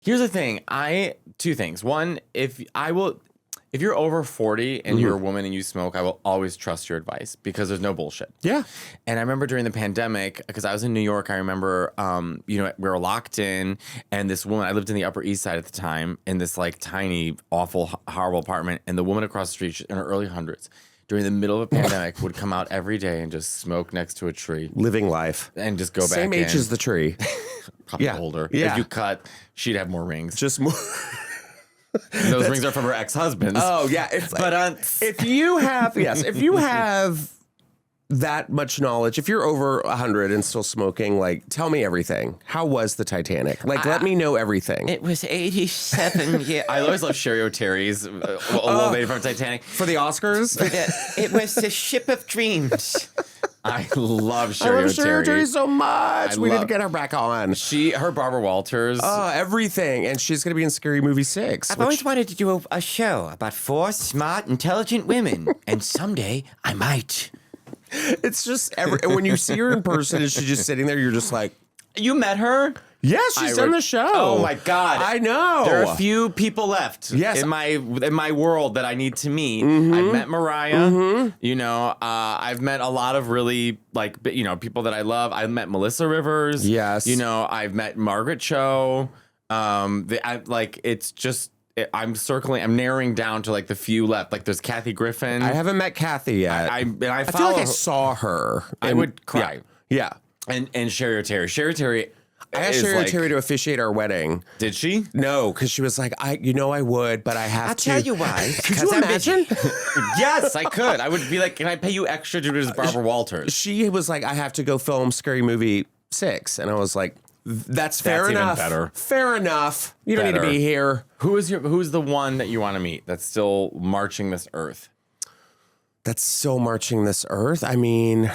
Here's the thing. Two things. One, if you're over 40 and you're a woman and you smoke, I will always trust your advice because there's no bullshit. Yeah. And I remember during the pandemic, because I was in New York, I remember, we were locked in, and this woman, I lived in the Upper East Side at the time, in this like tiny, awful, horrible apartment, and the woman across the street, she's in her early hundreds, during the middle of a pandemic, would come out every day and just smoke next to a tree. Living life. And just go back in. Same age as the tree. Probably older. Yeah. If you cut, she'd have more rings. Just more. Those rings are from her ex-husbands. Oh, yeah. If you have that much knowledge, if you're over 100 and still smoking, like, tell me everything. How was the Titanic? Like, let me know everything. It was 87 years. I always love Sherry O'Terry's old lady from Titanic. For the Oscars? It was the ship of dreams. I love Sherry O'Terry. Sherry O'Terry so much. We need to get her back on. Her Barbara Walters. Oh, everything. And she's going to be in Scary Movie 6. I've always wanted to do a show about 4 smart, intelligent women. And someday I might. It's just, when you see her in person and she's just sitting there, you're just like. You met her? Yes, she's done the show. Oh my God. I know. There are a few people left in my world that I need to meet. I've met Mariah. I've met a lot of really people that I love. I've met Melissa Rivers. Yes. I've met Margaret Cho. I'm narrowing down to like the few left. Like there's Kathy Griffin. I haven't met Kathy yet. I feel like I saw her. I would cry. Yeah. And Sherry O'Terry. Sherry O'Terry. I asked Sherry O'Terry to officiate our wedding. Did she? No, because she was like, I would, but I have I'll to. tell you why. Could you imagine? Yes, I could. I would be like, can I pay you extra to do this Barbara Walters? She was like, I have to go film Scary Movie 6. And I was like, that's fair enough. Even better. Fair enough. You don't need to be here. Who's the one that you want to meet that's still marching this earth? That's still marching this earth? I mean...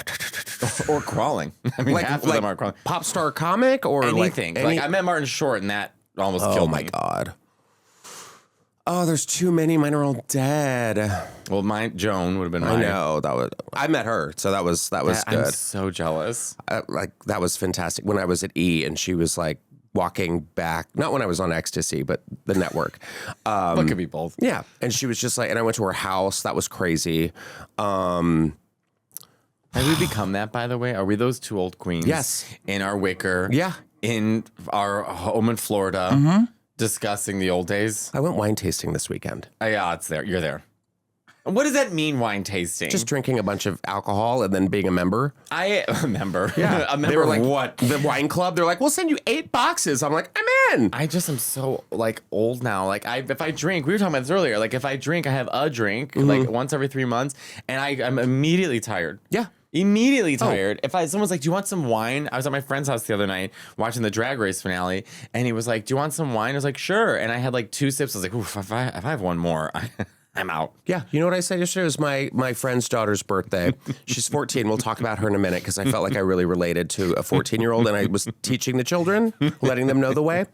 or crawling. I mean, half of them are crawling. Pop star comic or anything. Like I met Martin Short and that almost killed me. Oh my God. Oh, there's too many. Mine are all dead. Well, Joan would have been mine. I know. I met her, so that was good. I'm so jealous. That was fantastic. When I was at E and she was like walking back, not when I was on Ecstasy, but the network. But it could be both. Yeah. And she was just like, and I went to her house. That was crazy. Have we become that, by the way? Are we those two old queens? Yes. In our wicker. Yeah. In our home in Florida, discussing the old days. I went wine tasting this weekend. Yeah, it's there. You're there. What does that mean, wine tasting? Just drinking a bunch of alcohol and then being a member. A member? Yeah. A member they were like, what? The wine club. They're like, we'll send you 8 boxes. I'm like, I'm in. I just am so like old now. Like if I drink, we were talking about this earlier. Like if I drink, I have a drink like once every 3 months, and I'm immediately tired. Yeah. Immediately tired. If someone's like, do you want some wine? I was at my friend's house the other night watching the Drag Race finale, and he was like, do you want some wine? I was like, sure. And I had like 2 sips. I was like, oof, if I have one more, I'm out. Yeah. You know what I said yesterday? It was my friend's daughter's birthday. She's 14. We'll talk about her in a minute because I felt like I really related to a 14-year-old, and I was teaching the children, letting them know the way.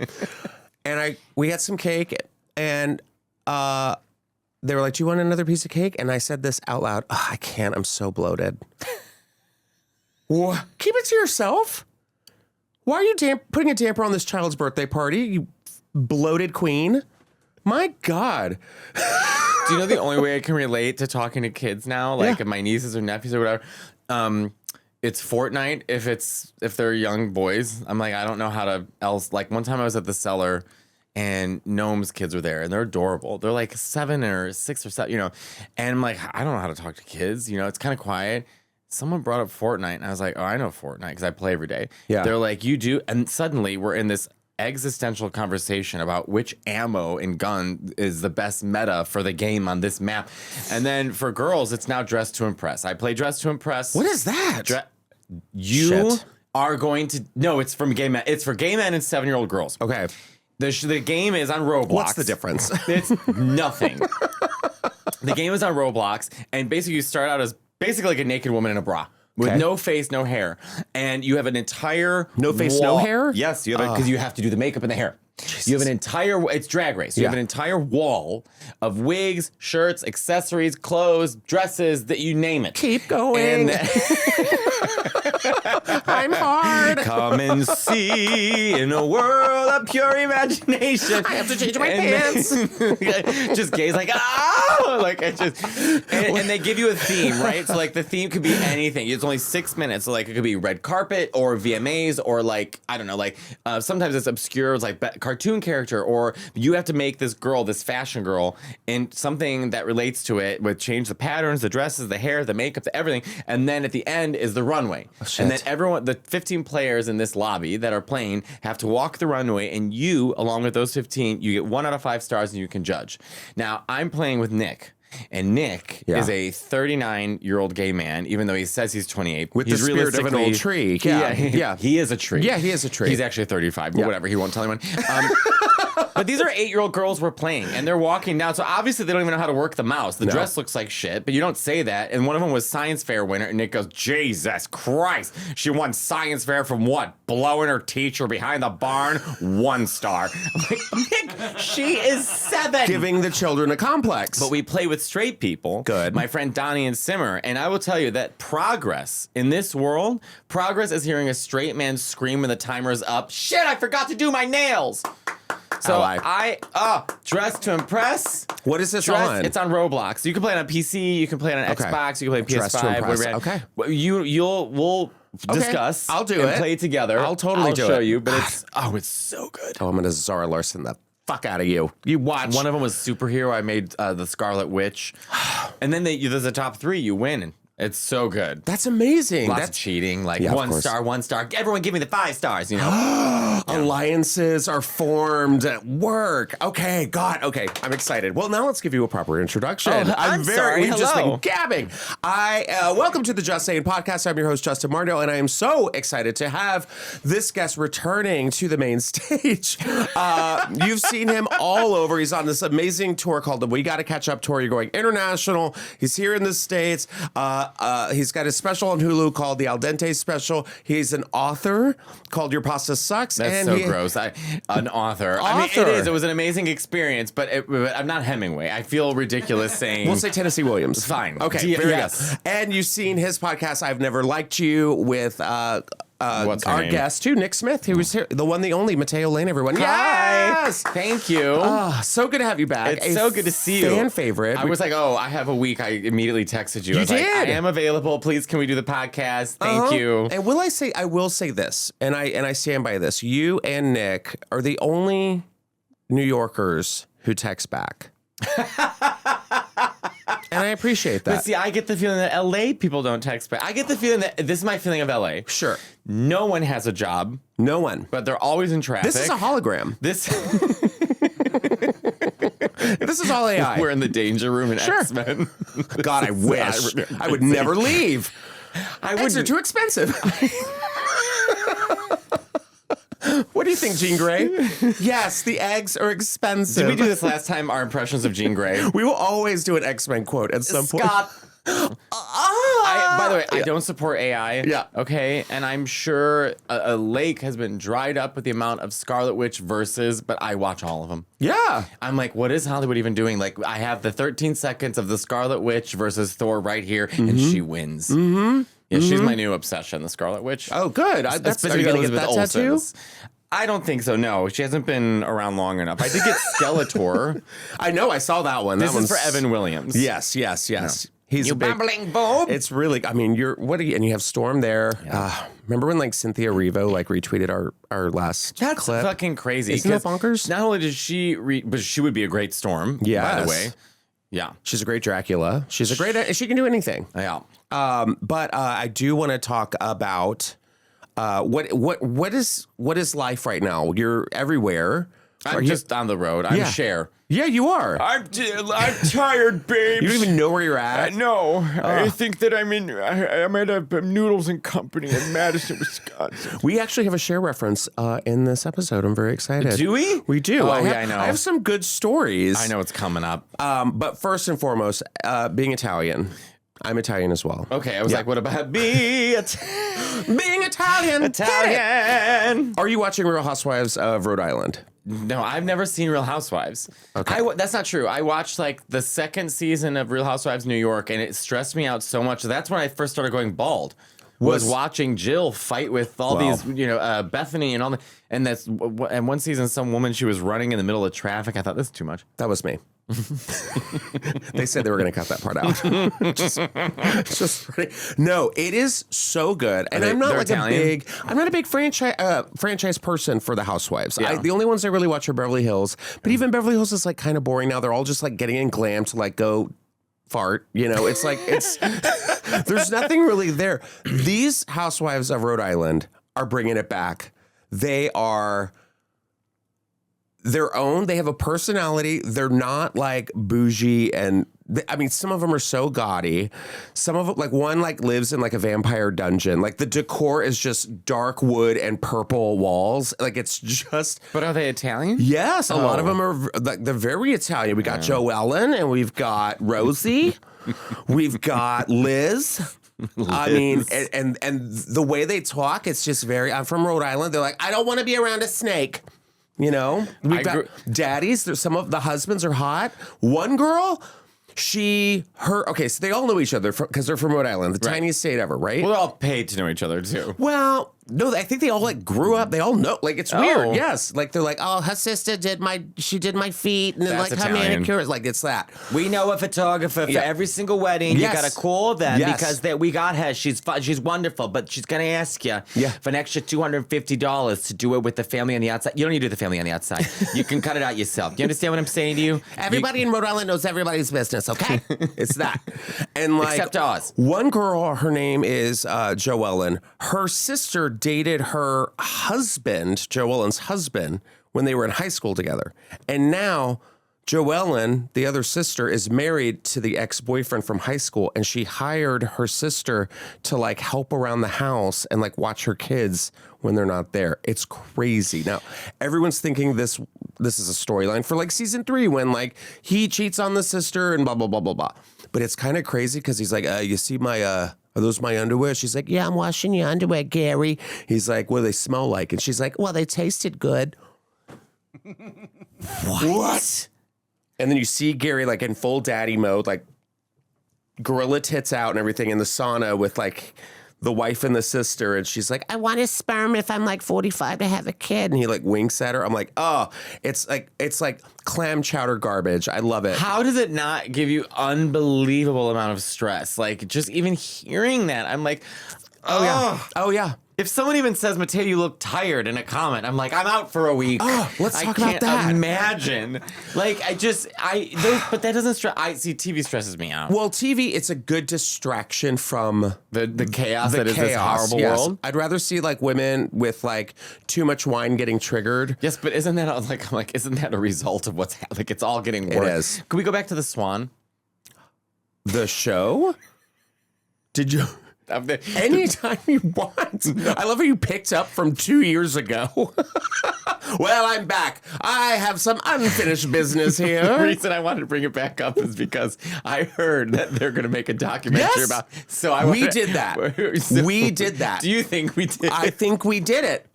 And we had some cake, and they were like, do you want another piece of cake? And I said this out loud. Oh, I can't. I'm so bloated. Keep it to yourself. Why are you putting a damper on this child's birthday party, you bloated queen? My God. Do you know the only way I can relate to talking to kids now, like my nieces or nephews or whatever? It's Fortnite if they're young boys. I'm like, I don't know how to else. Like one time I was at the Cellar, and Gnome's kids were there, and they're adorable. They're like 7 or 6 or 7, And I'm like, I don't know how to talk to kids. It's kind of quiet. Someone brought up Fortnite, and I was like, oh, I know Fortnite because I play every day. Yeah. They're like, you do? And suddenly we're in this existential conversation about which ammo and gun is the best meta for the game on this map. And then for girls, it's now Dress to Impress. I play Dress to Impress. What is that? Shit. Are going to... No, it's from gay men. It's for gay men and 7-year-old girls. Okay. The game is on Roblox. What's the difference? It's nothing. The game is on Roblox, and basically you start out as basically like a naked woman in a bra. With no face, no hair. And you have an entire No face, no hair? Yes, because you have to do the makeup and the hair. Jesus. You have an entire, it's Drag Race. You have an entire wall of wigs, shirts, accessories, clothes, dresses, that you name it. Keep going. I'm hard. Come and see in a world of pure imagination. I have to change my pants. Just gays like, ah! Like, I just, and they give you a theme, right? So, like, the theme could be anything. It's only 6 minutes. So, like, it could be red carpet or VMAs or, like, I don't know, like, sometimes it's obscure, it's like cartoon character, or you have to make this girl, this fashion girl, and something that relates to it with change the patterns, the dresses, the hair, the makeup, the everything. And then at the end is the runway. And then everyone, the 15 players in this lobby that are playing have to walk the runway, and you, along with those 15, you get 1 out of 5 stars and you can judge. Now, I'm playing with Nick. And Nick is a 39-year-old gay man, even though he says he's 28. With the spirit of an old tree. Yeah. He is a tree. Yeah, he is a tree. He's actually 35, but whatever. He won't tell anyone. But these are 8-year-old girls we're playing, and they're walking down. So obviously they don't even know how to work the mouse. The dress looks like shit, but you don't say that. And one of them was science fair winner, and Nick goes, Jesus Christ. She won science fair from what? Blowing her teacher behind the barn? 1 star. I'm like, Nick, she is 7. Giving the children a complex. But we play with straight people. Good. My friend Donnie and Simmer. And I will tell you that progress in this world, progress is hearing a straight man scream when the timer is up. Shit, I forgot to do my nails. So Dress to Impress. What is this on? It's on Roblox. You can play it on PC. You can play it on Xbox. You can play Dress to PS5. Impress. Okay. We'll discuss. I'll do and it. Play together. I'll totally do it. I'll show you. But it's so good. Oh, I'm gonna Zara Larson the fuck out of you. You watch. One of them was superhero. I made the Scarlet Witch, and then there's a top 3. You win. It's so good. That's amazing. Lots of cheating. Like 1 star, 1 star. Everyone give me the 5 stars, you know? Alliances are formed at work. Okay, God. Okay, I'm excited. Well, now let's give you a proper introduction. I'm sorry. We've just Hello. been gabbing. Welcome to the Just Saying podcast. I'm your host, Justin Martindale, and I am so excited to have this guest returning to the main stage. You've seen him all over. He's on this amazing tour called the We Gotta Catch Up Tour. You're going international. He's here in the States. He's got a special on Hulu called the Al Dente Special. He's an author called Your Pasta Sucks. That's so gross. An author. I mean, it is. It was an amazing experience, but I'm not Hemingway. I feel ridiculous saying. We'll say Tennessee Williams. Fine. Okay. Very good. And you've seen his podcast, I've Never Liked You, with our guest too, Nick Smith, who was here, the one, the only Matteo Lane, everyone. Yes! Thank you. So good to have you back. It's so good to see you. Fan favorite. I was like, I have a week. I immediately texted you. I was did. Like, I am available. Please, can we do the podcast? Thank you. And I will say this, and I stand by this. You and Nick are the only New Yorkers who text back. And I appreciate that. But see, I get the feeling that LA people don't text back. I get the feeling that this is my feeling of LA. Sure. No one has a job. No one. But they're always in traffic. This is a hologram. This is all AI. We're in the danger room in X-Men. God, I wish. I would never leave. Eggs are too expensive. What do you think, Jean Grey? Yes, the eggs are expensive. Did we do this last time, our impressions of Jean Grey? We will always do an X-Men quote at some point. By the way, I don't support AI. Yeah. Okay. And I'm sure a lake has been dried up with the amount of Scarlet Witch verses, but I watch all of them. Yeah. I'm like, what is Hollywood even doing? Like, I have the 13 seconds of the Scarlet Witch versus Thor right here, and she wins. Mm-hmm. Yeah, she's my new obsession, the Scarlet Witch. Oh, good. Are you going to get that tattoo? I don't think so, no. She hasn't been around long enough. I did get Skeletor. I know, I saw that one. This is for Evan Williams. Yes. No. He's you a big, bumbling boob. It's really, I mean, and you have Storm there. Yeah. Remember when Cynthia Erivo retweeted our last That's clip? fucking crazy. Isn't that bonkers? Not only did she but she would be a great Storm, by the way. Yeah. She's a great Dracula. She can do anything. Yeah. But I do want to talk about what is life right now? You're everywhere. I'm just on the road. I'm Cher. Yeah, you are. I'm tired, babes. You don't even know where you're at? No. I think that I'm at a Noodles and Company in Madison, Wisconsin. We actually have a Cher reference in this episode. I'm very excited. Do we? We do. Oh, I know. I have some good stories. I know it's coming up. But first and foremost, being Italian. I'm Italian as well. Okay, I was like, what about being Italian? Italian. Are you watching Real Housewives of Rhode Island? No, I've never seen Real Housewives. Okay. That's not true. I watched the second season of Real Housewives New York, and it stressed me out so much. That's when I first started going bald. was watching Jill fight with all these, Bethany and all the, and and one season, some woman, she was running in the middle of traffic. I thought, this is too much. That was me. They said they were going to cut that part out. just no, it is so good, and I'm not like I'm not a big franchise person for the Housewives. Yeah. The only ones I really watch are Beverly Hills, but even Beverly Hills is like kind of boring now. They're all just like getting in glam to like go fart. It's like there's nothing really there. These Housewives of Rhode Island are bringing it back. They are their own. They have a personality. They're not like bougie and some of them are so gaudy. Some of them, like one like lives in like a vampire dungeon. Like the decor is just dark wood and purple walls. Like it's just. But are they Italian? Yes, a lot of them are like they're very Italian. We got Joellen and we've got Rosie. We've got Liz. I mean, and the way they talk, it's just very. I'm from Rhode Island. They're like, I don't want to be around a snake. We've got daddies. There's some of the husbands are hot. One girl, okay, so they all know each other because they're from Rhode Island, the tiniest state ever, right? Well, they're all paid to know each other too. Well, no, I think they all like grew up. They all know. Like it's weird. Yes, like they're like, oh, her sister did my feet, and then like her manicure. Like it's that. We know a photographer for every single wedding. Yes. You gotta call them Yes. because we got her. She's wonderful, but she's gonna ask you for an extra $250 to do it with the family on the outside. You don't need to do the family on the outside. You can cut it out yourself. You understand what I'm saying to you? Everybody in Rhode Island knows everybody's business. Okay, it's that. And like Except ours. One girl, her name is Joellen. Her sister dated her husband, Joellen's husband, when they were in high school together. And now Joellen, the other sister, is married to the ex-boyfriend from high school, and she hired her sister to like help around the house and like watch her kids when they're not there. It's crazy. Now, everyone's thinking this is a storyline for like season 3 when like he cheats on the sister and blah, blah, blah, blah, blah. But it's kind of crazy because he's like, you see my, are those my underwear? She's like, yeah, I'm washing your underwear, Gary. He's like, what do they smell like? And she's like, well, they tasted good. What? And then you see Gary like in full daddy mode, like gorilla tits out and everything in the sauna with like the wife and the sister. And she's like, I want a sperm if I'm like 45 to have a kid. And he like winks at her. I'm like, oh, it's like clam chowder garbage. I love it. How does it not give you unbelievable amount of stress? Like just even hearing that, I'm like, Oh yeah. If someone even says, Matteo, you look tired in a comment, I'm like, I'm out for a week. Oh, let's talk about that. I can't imagine. Like, but that doesn't stress. TV stresses me out. Well, TV, it's a good distraction from the chaos that is this horrible world. I'd rather see like women with like too much wine getting triggered. Yes, but isn't that a result of what's happening? Like, it's all getting worse. It is. Can we go back to the Swan? The show? Did you? Anytime you want. I love how you picked up from 2 years ago. Well, I'm back. I have some unfinished business here. The reason I wanted to bring it back up is because I heard that they're going to make a documentary about. So we did that. We did that. Do you think we did? I think we did it.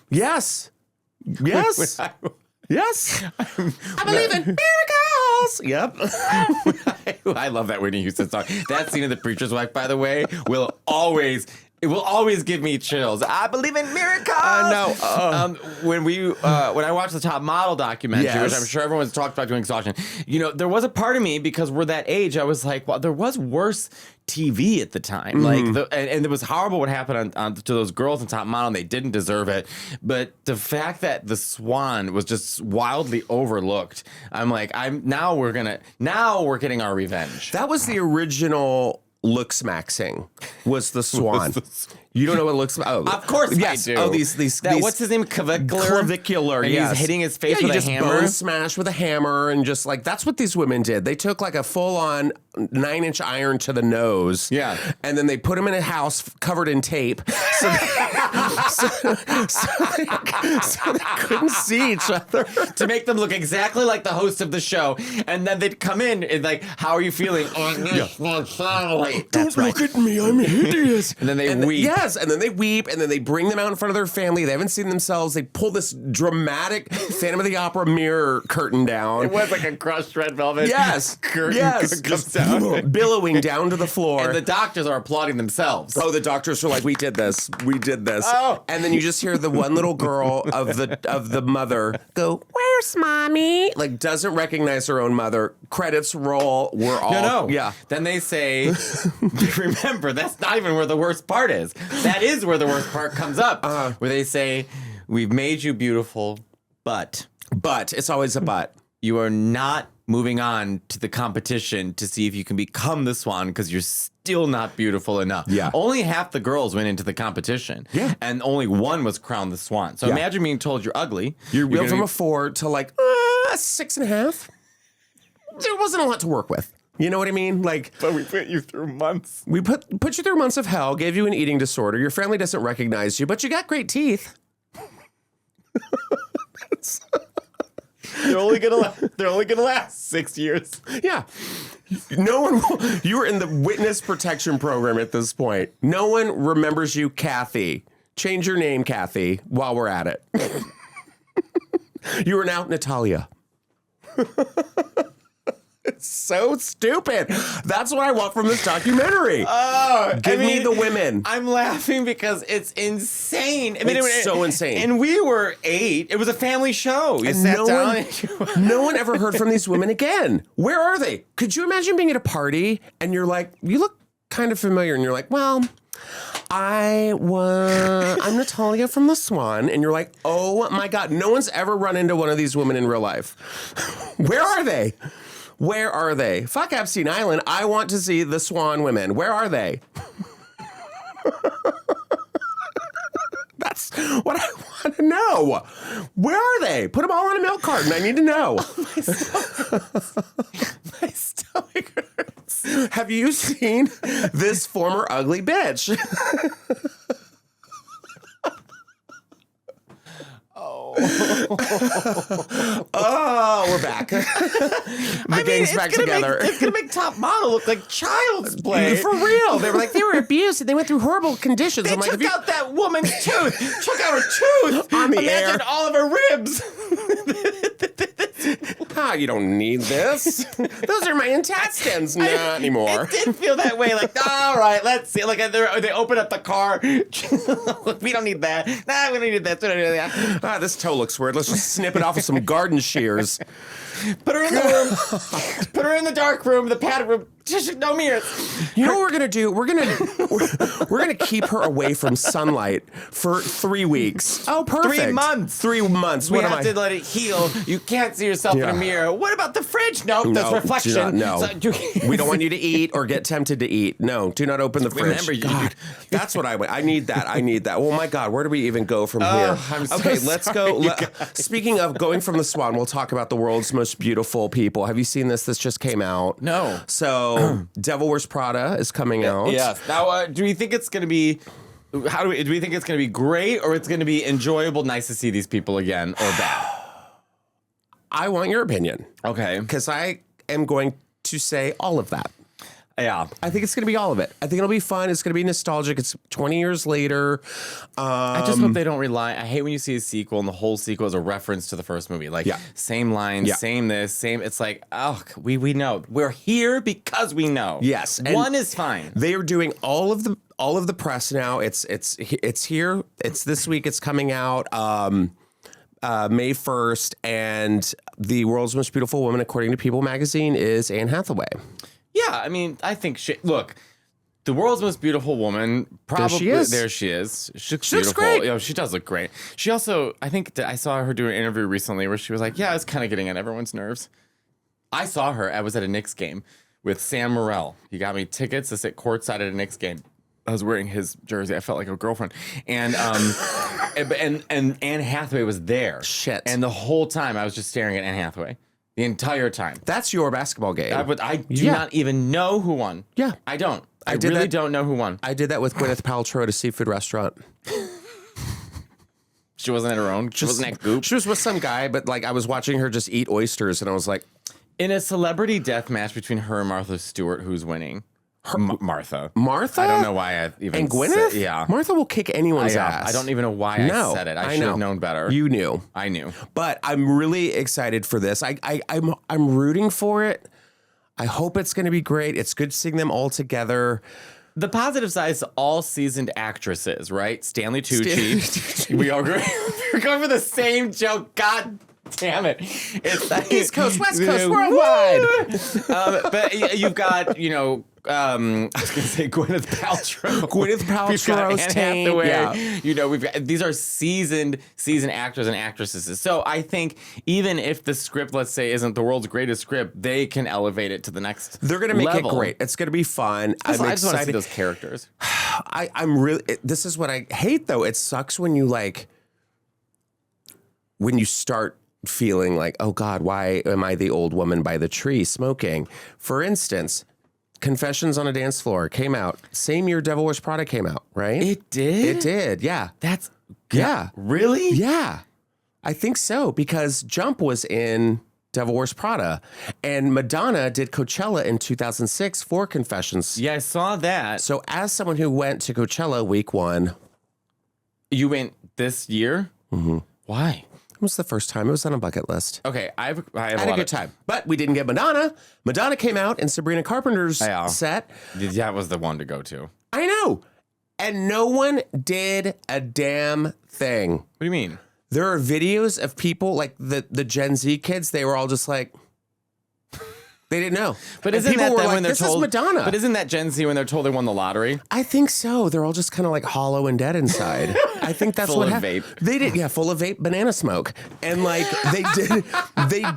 Yes. Yes. Yes. I believe in miracles. Yep. I love that Whitney Houston song. That scene of The Preacher's Wife, by the way, will always give me chills. I believe in miracles. I know. When I watched the Top Model documentary, which I'm sure everyone's talked about doing exhaustion, there was a part of me, because we're that age, I was like, well, there was worse TV at the time. Like, and it was horrible what happened to those girls in Top Model, and they didn't deserve it. But the fact that the Swan was just wildly overlooked, I'm like, now we're getting our revenge. That was the original looks maxing was the Swan. You don't know what looks. Oh, of course, yes. I do. Oh, these. What's his name? Clavicular. And yes. He's hitting his face with a hammer. Bone smash with a hammer, and just like that's what these women did. They took like a full-on 9-inch iron to the nose. Yeah. And then they put him in a house covered in tape, so they couldn't see each other, to make them look exactly like the host of the show. And then they'd come in and like, "How are you feeling?" Don't look at me. I'm hideous. And then they weep. Yes. Yes, and then they weep, and then they bring them out in front of their family. They haven't seen themselves. They pull this dramatic Phantom of the Opera mirror curtain down. It was like a crushed red velvet. Yes, curtain yes, comes down. billowing down to the floor. And the doctors are applauding themselves. Oh, the doctors are like, we did this. Oh. And then you just hear the one little girl of the mother go, where's mommy? Like, doesn't recognize her own mother. Credits roll. We're all. No. Yeah. Then they say, remember, that's not even where the worst part is. That is where the worst part comes up. Where they say, we've made you beautiful, but. But. It's always a but. You are not moving on to the competition to see if you can become the Swan because you're still not beautiful enough. Yeah. Only half the girls went into the competition. Yeah. And only one was crowned the Swan. So imagine being told you're ugly. You went from a 4 to like 6.5. There wasn't a lot to work with. You know what I mean? Like, But we put you through months. we put you through months of hell, gave you an eating disorder. Your family doesn't recognize you, but you got great teeth. They're only gonna last 6 years. Yeah. No one you were in the witness protection program at this point. No one remembers you, Kathy. Change your name, Kathy, while we're at it. You are now Natalia. It's so stupid. That's what I want from this documentary. Give me the women. I'm laughing because it's insane. I mean, It's so insane. And we were 8. It was a family show. You And sat no down. no one ever heard from these women again. Where are they? Could you imagine being at a party and you're like, you look kind of familiar, and you're like, well, I'm Natalia from the Swan, and you're like, oh my God, no one's ever run into one of these women in real life. Where are they? Where are they? Fuck Epstein Island. I want to see the Swan women. Where are they? That's what I want to know. Where are they? Put them all on a milk carton. I need to know. My stomach hurts. Have you seen this former ugly bitch? Oh, we're back. The gang's back together. It's gonna make Top Model look like child's play. For real. They were like, they were abused and they went through horrible conditions. They I'm like, took out that woman's tooth. Took out her tooth. On the Imagine air. all of her ribs. you don't need this. Those are my intestines. Not anymore. It did feel that way. Like, all right, let's see. Like, they open up the car. We don't need that. Nah, we don't need that. We don't need that. Ah, this toe looks weird. Let's just snip it off with some garden shears. Put her in the room. Put her in the dark room, the padded room. No mirrors. You know what we're gonna do? We're gonna keep her away from sunlight for 3 weeks. Oh, perfect. 3 months. 3 months. We What am have I? to let it heal. You can't see yourself in Yeah. a mirror. What about the fridge? Nope, that's No, reflection. do not, no. So, We don't want you to eat or get tempted to eat. No, do not open the fridge. Remember, you- God, that's what I need that. I need that. Oh my God, where do we even go from here? I'm so Okay, let's sorry, go. you guys. Speaking of going from the Swan, we'll talk about the world's most beautiful people. Have you seen this? This just came out. No. So, Devil Wears Prada is coming out. Yes. Now, do we think it's going to be? Do we think it's going to be great, or it's going to be enjoyable, nice to see these people again, or bad? I want your opinion Okay. because I am going to say all of that. Yeah. I think it's going to be all of it. I think it'll be fun. It's going to be nostalgic. It's 20 years later. I just hope they don't rely. I hate when you see a sequel and the whole sequel is a reference to the first movie. Like, Yeah. same lines, Yeah. same this, same. It's like, oh, we know. We're here because we know. Yes, and One is fine. They are doing all of the press now. It's here. It's this week. It's coming out May 1st, and the world's most beautiful woman, according to People magazine, is Anne Hathaway. Yeah, I mean, I think look, the world's most beautiful woman. Probably There she is. She looks She looks beautiful. great. You know, she does look great. She also, I think that I saw her do an interview recently where she was like, "Yeah, it's kind of getting on everyone's nerves." I saw her. I was at a Knicks game with Sam Morrell. He got me tickets to sit courtside at a Knicks game. I was wearing his jersey. I felt like a girlfriend. And and Anne Hathaway was there. Shit. And the whole time I was just staring at Anne Hathaway. The entire time. That's your basketball game. I do not even know who won. Yeah. I don't. I did really that- don't know who won. I did that with Gwyneth Paltrow at a seafood restaurant. She wasn't at her own. She wasn't at Goop. She was with some guy, but like I was watching her just eat oysters, and I was like, In a celebrity death match between her and Martha Stewart, who's winning? Martha. Martha? I don't know why I even And Gwyneth? yeah. Martha will kick anyone's ass. I don't even know why I said it. I should have known better. You knew. I knew. But I'm really excited for this. I'm rooting for it. I hope it's going to be great. It's good seeing them all together. The positive side is all seasoned actresses, right? Stanley Tucci. We all agree. We're going for the same joke. God damn it. It's East Coast, West Coast, worldwide. But you've got, I was going to say Gwyneth Paltrow. Gwyneth Paltrow's Anne team. Hathaway. Yeah. We've got, these are seasoned actors and actresses. So I think even if the script, let's say, isn't the world's greatest script, they can elevate it to the next They're going to make level. it great. It's going to be fun. I just want to see those characters. I'm really, this is what I hate though. It sucks when you when you start feeling like, oh God, why am I the old woman by the tree smoking? For instance, Confessions on a Dance Floor came out. Same year Devil Wears Prada came out, right? It did? It did, yeah. That's... Yeah. Really? Yeah. I think so, because Jump was in Devil Wears Prada. And Madonna did Coachella in 2006 for Confessions. Yeah, I saw that. So as someone who went to Coachella week 1... You went this year? Mm-hmm. Why? It was the first time. It was on a bucket list. Okay, I have Had a good time. But we didn't get Madonna. Madonna came out in Sabrina Carpenter's set. That was the one to go to. I know. And no one did a damn thing. What do you mean? There are videos of people, like the Gen Z kids, they were all just like, they didn't know. But and isn't people that were then like, when they're this told... is Madonna. But isn't that Gen Z when they're told they won the lottery? I think so. They're all just kind of like hollow and dead inside. I think that's full what of happened. vape. They did, yeah, full of vape, banana smoke, and like they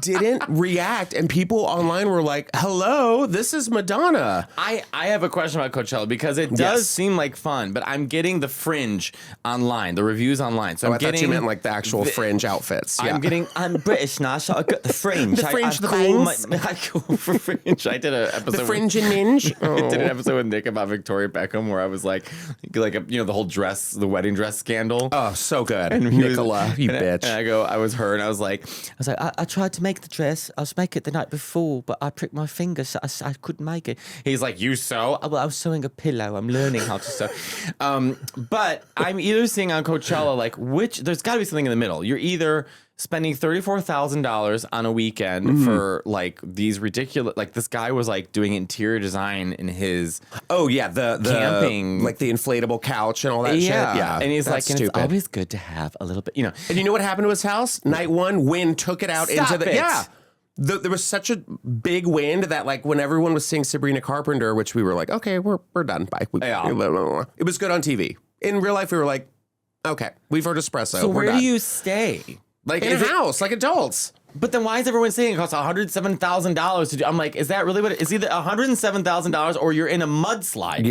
didn't react, and people online were like, "Hello, this is Madonna." I have a question about Coachella because it does seem like fun, but I'm getting the fringe online, the reviews online. So I thought you meant like the actual fringe outfits. Yeah. I'm British now, so I got the fringe. The fringe, the bangs. bangs. I go for fringe. I did an episode. The fringe and minge. I did an episode with Nick about Victoria Beckham where I was like the whole dress, the wedding dress scandal. Oh, so good. And Nicola, you bitch. And I was her, and I was like, I tried to make the dress. I was making it the night before, but I pricked my finger, so I couldn't make it. He's like, you sew? Well, I was sewing a pillow. I'm learning how to sew. But I'm either seeing on Coachella, like, there's got to be something in the middle. You're either spending $34,000 on a weekend for like these ridiculous, like this guy was like doing interior design in his the camping, like the inflatable couch and all that shit. Yeah, and he's like, and stupid. it's always good to have a little bit, And you know what happened to his house? Night 1, wind took it out into the there was such a big wind that like when everyone was seeing Sabrina Carpenter, which we were like, okay, we're done. Bye. It was good on TV. In real life, we were like, okay, we've heard espresso. So we're where done. do you stay? Like in a house, like adults. But then why is everyone saying it costs $107,000 to do? I'm like, is that really what it is? Either $107,000 or you're in a mudslide.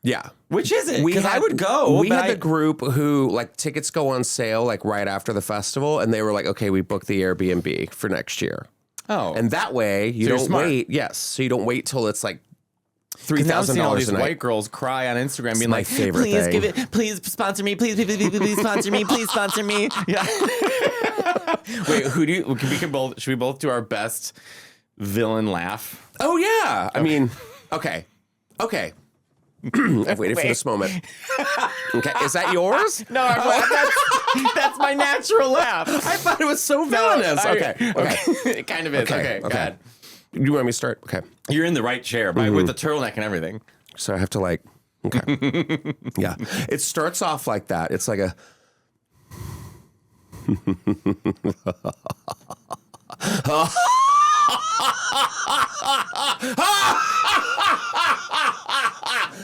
Yeah. Which is it? Because I would go. We had the group who like tickets go on sale like right after the festival, and they were like, okay, we booked the Airbnb for next year. Oh, and that way you don't wait. Yes, so you don't wait till it's like $3,000 all these a night. White girls cry on Instagram, being my like, favorite "Please thing. give it, please sponsor me, please sponsor me, please sponsor me." Yeah. Wait, should we both do our best villain laugh? Oh yeah, I mean, okay. I've waited for this moment. Okay, is that yours? No, that's my natural laugh. I thought it was so villainous. Okay. It kind of is. Okay. Go ahead. You want me to start? Okay. You're in the right chair, with the turtleneck and everything. So I have to like, okay. Yeah. It starts off like that. It's like a.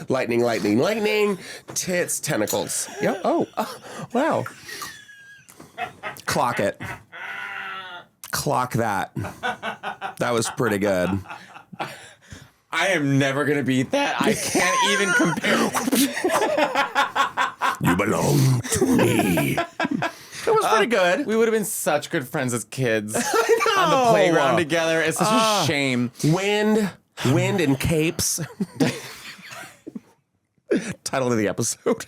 lightning, tits, tentacles. Yep. Oh, wow. Clock it. Clock that. That was pretty good. I am never going to beat that. I can't even compare. You belong to me. It was pretty good. We would have been such good friends as kids. On the playground together. It's such a shame. Wind and capes. Title of the episode.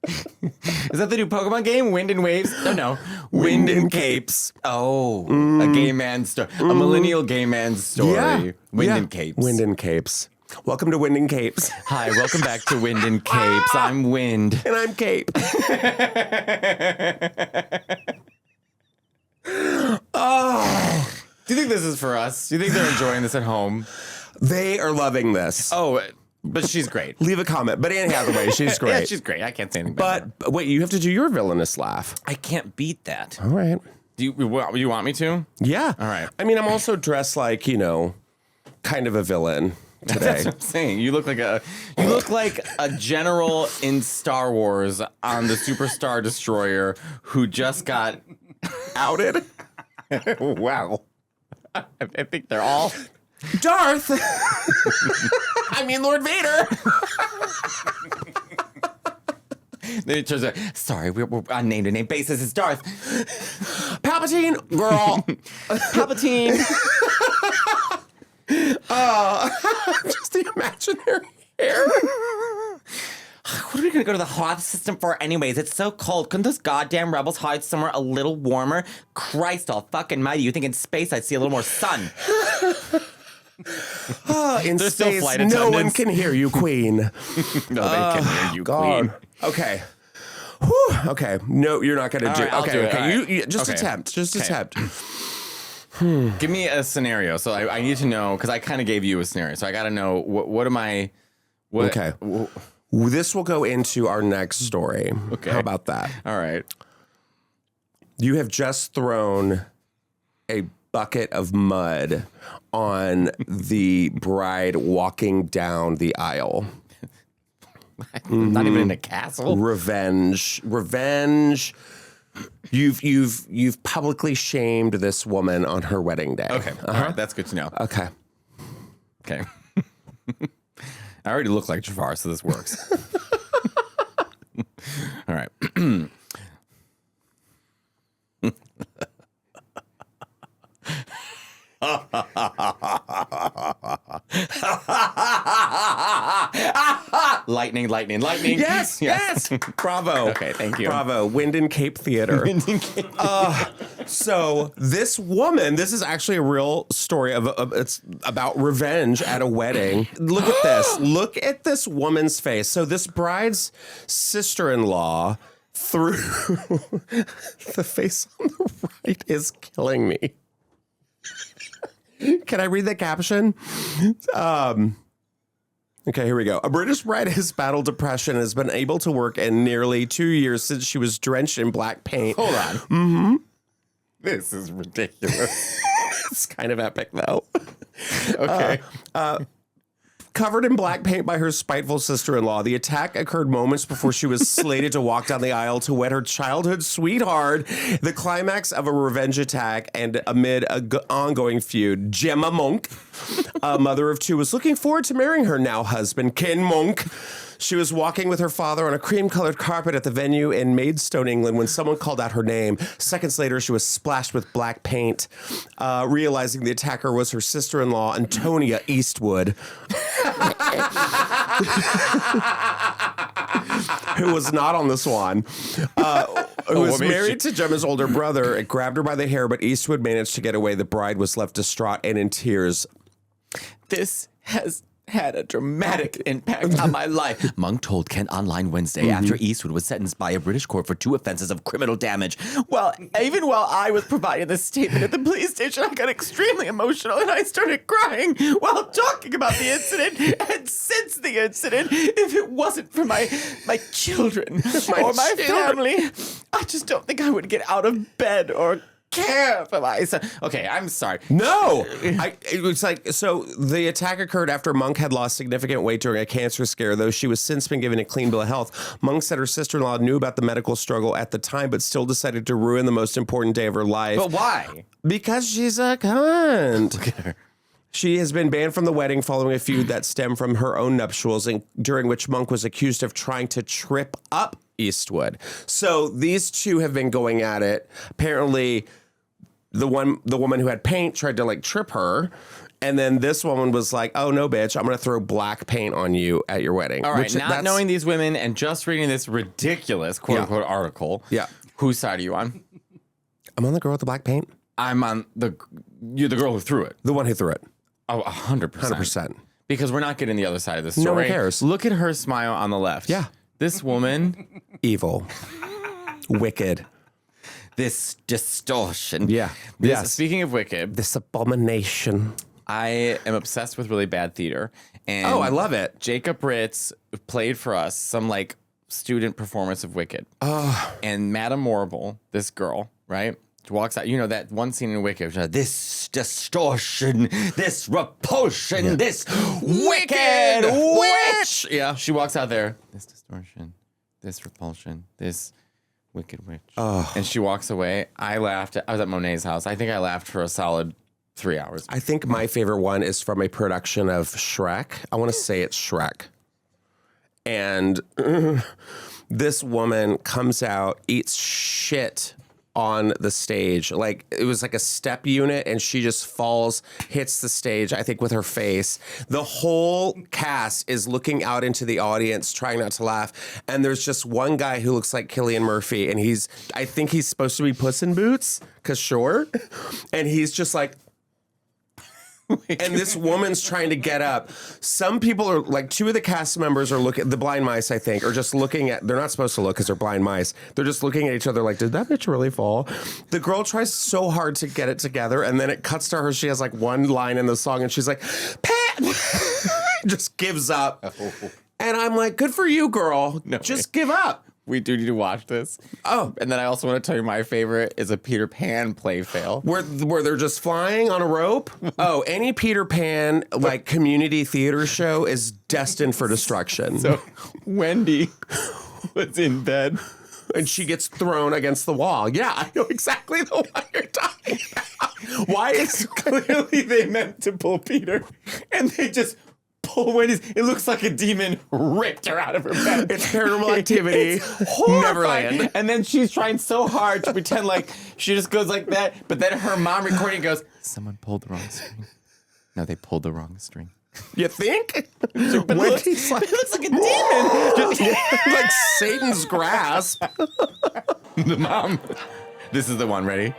Is that the new Pokemon game? Wind and Waves? No. Wind and Capes. Oh, a gay man's story. A millennial gay man's story. Yeah. Wind and Capes. Wind and capes. Welcome to Wind and Capes. Hi, welcome back to Wind and Capes. I'm Wind. And I'm Cape. Oh. Do you think this is for us? Do you think they're enjoying this at home? They are loving this. Oh, but she's great. Leave a comment. But Anne Hathaway, she's great. Yeah, she's great. I can't say anything bad. But wait, you have to do your villainous laugh. I can't beat that. All right. Do you want me to? Yeah. All right. I mean, I'm also dressed like, kind of a villain today. That's what I'm saying. You look like a general in Star Wars on the Superstar Destroyer who just got Outed. wow. I think they're all Darth. I mean, Lord Vader. Then it turns out, sorry, we're on name-to-name basis. It's Darth. Palpatine, girl. Palpatine. Just the imaginary hair. What are we gonna go to the Hoth system for anyways? It's so cold. Couldn't those goddamn rebels hide somewhere a little warmer? Christ all fucking mighty. You think in space I'd see a little more sun? In There's still space, flight no attendants. one can hear you, Queen. No, they can hear you, God. Queen. Okay. Whew. Okay. No, you're not going to All do. right, I'll Okay. do it. Okay. All right. You just Okay. attempt. Just Okay. attempt. Give me a scenario. So I need to know, because I kind of gave you a scenario. So I got to know, what am I... What, Okay. This will go into our next story. Okay. How about that? All right. You have just thrown a bucket of mud on the bride walking down the aisle. Not even in a castle. Revenge. You've publicly shamed this woman on her wedding day. Okay. All right. That's good to know. Okay. Okay. I already look like Jafar, so this works. All right. Lightning. Yes, yes. Bravo. Okay, thank you. Bravo. Wind and Cape Theater. So this woman, this is actually a real story of it's about revenge at a wedding. Look at this. Look at this woman's face. So this bride's sister-in-law threw the face on the right is killing me. Can I read the caption? Okay, here we go. A British bride has battled depression and has been able to work in nearly 2 years since she was drenched in black paint. Hold on. Mm-hmm. This is ridiculous. It's kind of epic, though. Okay. Covered in black paint by her spiteful sister-in-law, the attack occurred moments before she was slated to walk down the aisle to wed her childhood sweetheart. The climax of a revenge attack and amid an ongoing feud, Gemma Monk, a mother of two, was looking forward to marrying her now husband, Ken Monk. She was walking with her father on a cream-colored carpet at the venue in Maidstone, England, when someone called out her name. Seconds later, she was splashed with black paint, realizing the attacker was her sister-in-law, Antonia Eastwood, who was not on the Swan, who was married to Gemma's older brother. It grabbed her by the hair, but Eastwood managed to get away. The bride was left distraught and in tears. This has had a dramatic impact on my life. Monk told Kent online Wednesday after Eastwood was sentenced by a British court for 2 offenses of criminal damage. Well, even while I was providing this statement at the police station, I got extremely emotional and I started crying while talking about the incident. And since the incident, if it wasn't for my children or my family, I just don't think I would get out of bed or care for my son. Okay, I'm sorry. No, it was like, so the attack occurred after Monk had lost significant weight during a cancer scare, though she was since been given a clean bill of health. Monk said her sister-in-law knew about the medical struggle at the time, but still decided to ruin the most important day of her life. But why? Because she's a cunt. Look at her. She has been banned from the wedding following a feud that stemmed from her own nuptials, and during which Monk was accused of trying to trip up Eastwood. So these two have been going at it. Apparently, the woman who had paint tried to like trip her, and then this woman was like, "Oh no, bitch! I'm gonna throw black paint on you at your wedding." All right, not knowing these women and just reading this ridiculous quote unquote article. Yeah. Whose side are you on? I'm on the girl with the black paint. I'm on you're the girl who threw it. The one who threw it. Oh, 100%. 100%. because we're not getting the other side of the story. No one cares. Look at her smile on the left. Yeah. This woman, Evil. Wicked. this distortion. Yeah. This, Yes. Speaking of wicked, This abomination. I am obsessed with really bad theater. And Oh, I love it. Jacob Ritz played for us some like student performance of Wicked. Oh. And Madame Morrible, this girl, right? Walks out. You know that one scene in Wicked. This distortion, this repulsion, this wicked witch. Yeah. She walks out there. This distortion, this repulsion, this wicked witch. Oh. And she walks away. I laughed. I was at Monet's house. I think I laughed for a solid 3 hours. I think my favorite one is from a production of Shrek. I want to say it's Shrek. And this woman comes out, eats shit on the stage. Like, it was like a step unit, and she just falls, hits the stage, I think, with her face. The whole cast is looking out into the audience, trying not to laugh. And there's just one guy who looks like Cillian Murphy, and I think he's supposed to be Puss in Boots, because short. And he's just like, and this woman's trying to get up. Some people are like, two of the cast members are looking, the blind mice, I think, are just looking at, they're not supposed to look because they're blind mice. They're just looking at each other like, did that bitch really fall? The girl tries so hard to get it together, and then it cuts to her. She has like one line in the song, and she's like, Pat! Just gives up. And I'm like, good for you, girl. No just give up. We do need to watch this. Oh. And then I also want to tell you my favorite is a Peter Pan play fail. Where they're just flying on a rope? Oh, any Peter Pan, like, community theater show is destined for destruction. So Wendy was in bed. And she gets thrown against the wall. Yeah, I know exactly the one you're talking about. Why is Clearly they meant to pull Peter, and they just pull Wendy's. It looks like a demon ripped her out of her bed. It's Paranormal Activity, Neverland. And then she's trying so hard to pretend like she just goes like that, but then her mom recording goes, someone pulled the wrong string. No, they pulled the wrong string. You think? But it looks like a demon. Like Satan's grasp. The mom. This is the one. Ready?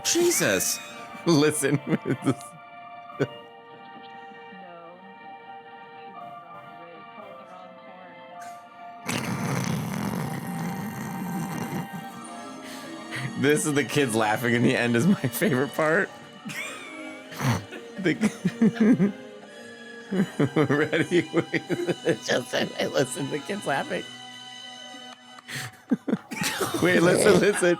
Jesus. Listen. This is the kids laughing in the end is my favorite part. Ready? Just listen, the kids laughing. Wait, listen.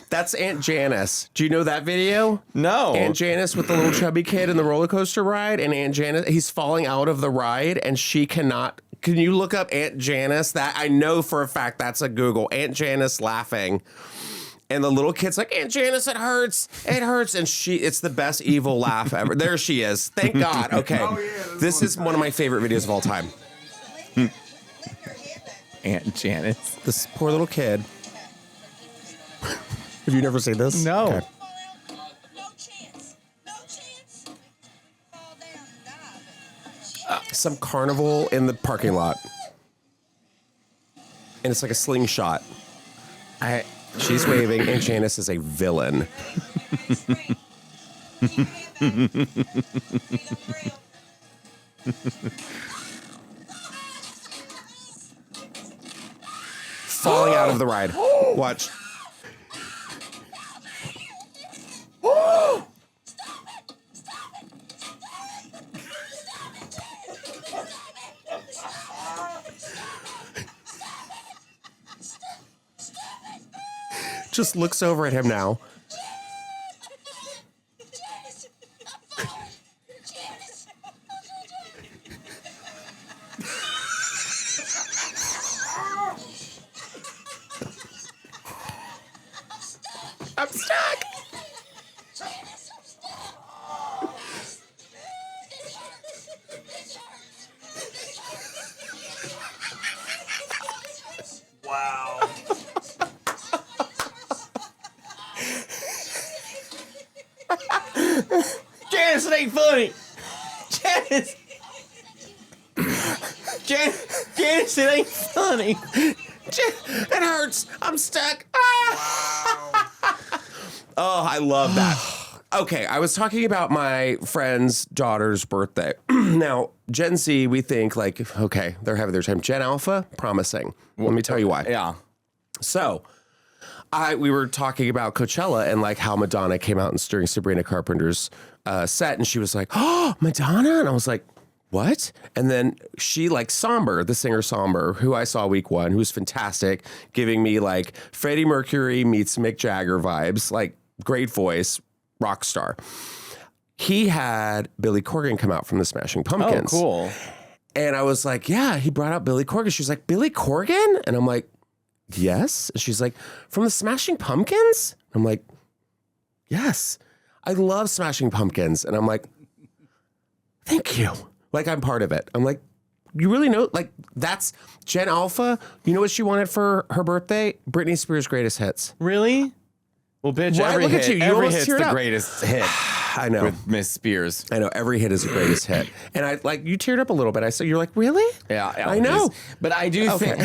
That's Aunt Janice. Do you know that video? No. Aunt Janice with the little chubby kid in the roller coaster ride, and Aunt Janice, he's falling out of the ride, and she cannot. Can you look up Aunt Janice? That I know for a fact that's a Google. Aunt Janice laughing. And the little kid's like, Aunt Janice, it hurts. It hurts. And it's the best evil laugh ever. There she is. Thank God. Okay. Oh, yeah, this is one of my favorite videos of all time. Aunt Janice. This poor little kid. Have you never seen this? No. Okay. Some carnival in the parking lot. And it's like a slingshot. She's waving, and Janice is a villain. Falling out of the ride. Watch. Just looks over at him now. I'm stuck. Wow. Janice, it ain't funny. Janice, it ain't funny. It hurts. I'm stuck. Ah! Oh, I love that. Okay, I was talking about my friend's daughter's birthday. Now, Gen Z, we think like, okay, they're having their time. Gen Alpha, promising. Let me tell you why. Yeah. So, we were talking about Coachella and like how Madonna came out and during Sabrina Carpenter's set, and she was like, "Oh, Madonna," and I was like, "What?" And then she like Somber, the singer Somber, who I saw week 1, who's fantastic, giving me like Freddie Mercury meets Mick Jagger vibes, like great voice, rock star. He had Billy Corgan come out from the Smashing Pumpkins. Oh, cool. And I was like, yeah, he brought out Billy Corgan. She was like, Billy Corgan? And I'm like, yes. And she's like, from the Smashing Pumpkins? I'm like, yes. I love Smashing Pumpkins. And I'm like, thank you. Like, I'm part of it. I'm like, you really know? Like, that's Gen Alpha. You know what she wanted for her birthday? Britney Spears' greatest hits. Really? Well, bitch, Why? every Look at hit, you. You every almost hit's teared the up. greatest hit I know. with Miss Spears. I know. Every hit is the greatest hit. And I like, you teared up a little bit. I said, you're like, really? Yeah, I know. But I do think.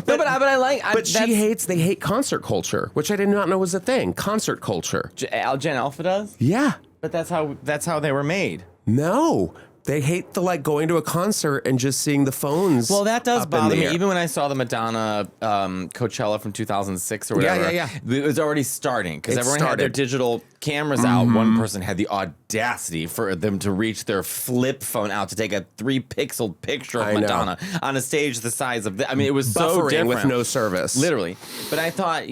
But I like. But they hate concert culture, which I did not know was a thing. Concert culture. Gen Alpha does. Yeah. But that's how they were made. No. They hate the like going to a concert and just seeing the phones. Well, that does up in bother the me. air. Even when I saw the Madonna Coachella from 2006 or whatever, yeah. It was already starting because It everyone had their started. digital cameras out. One person had the audacity for them to reach their flip phone out to take a 3-pixel picture of I know. Madonna on a stage the size of I mean, it was so Buffering different with no service. literally. But I thought,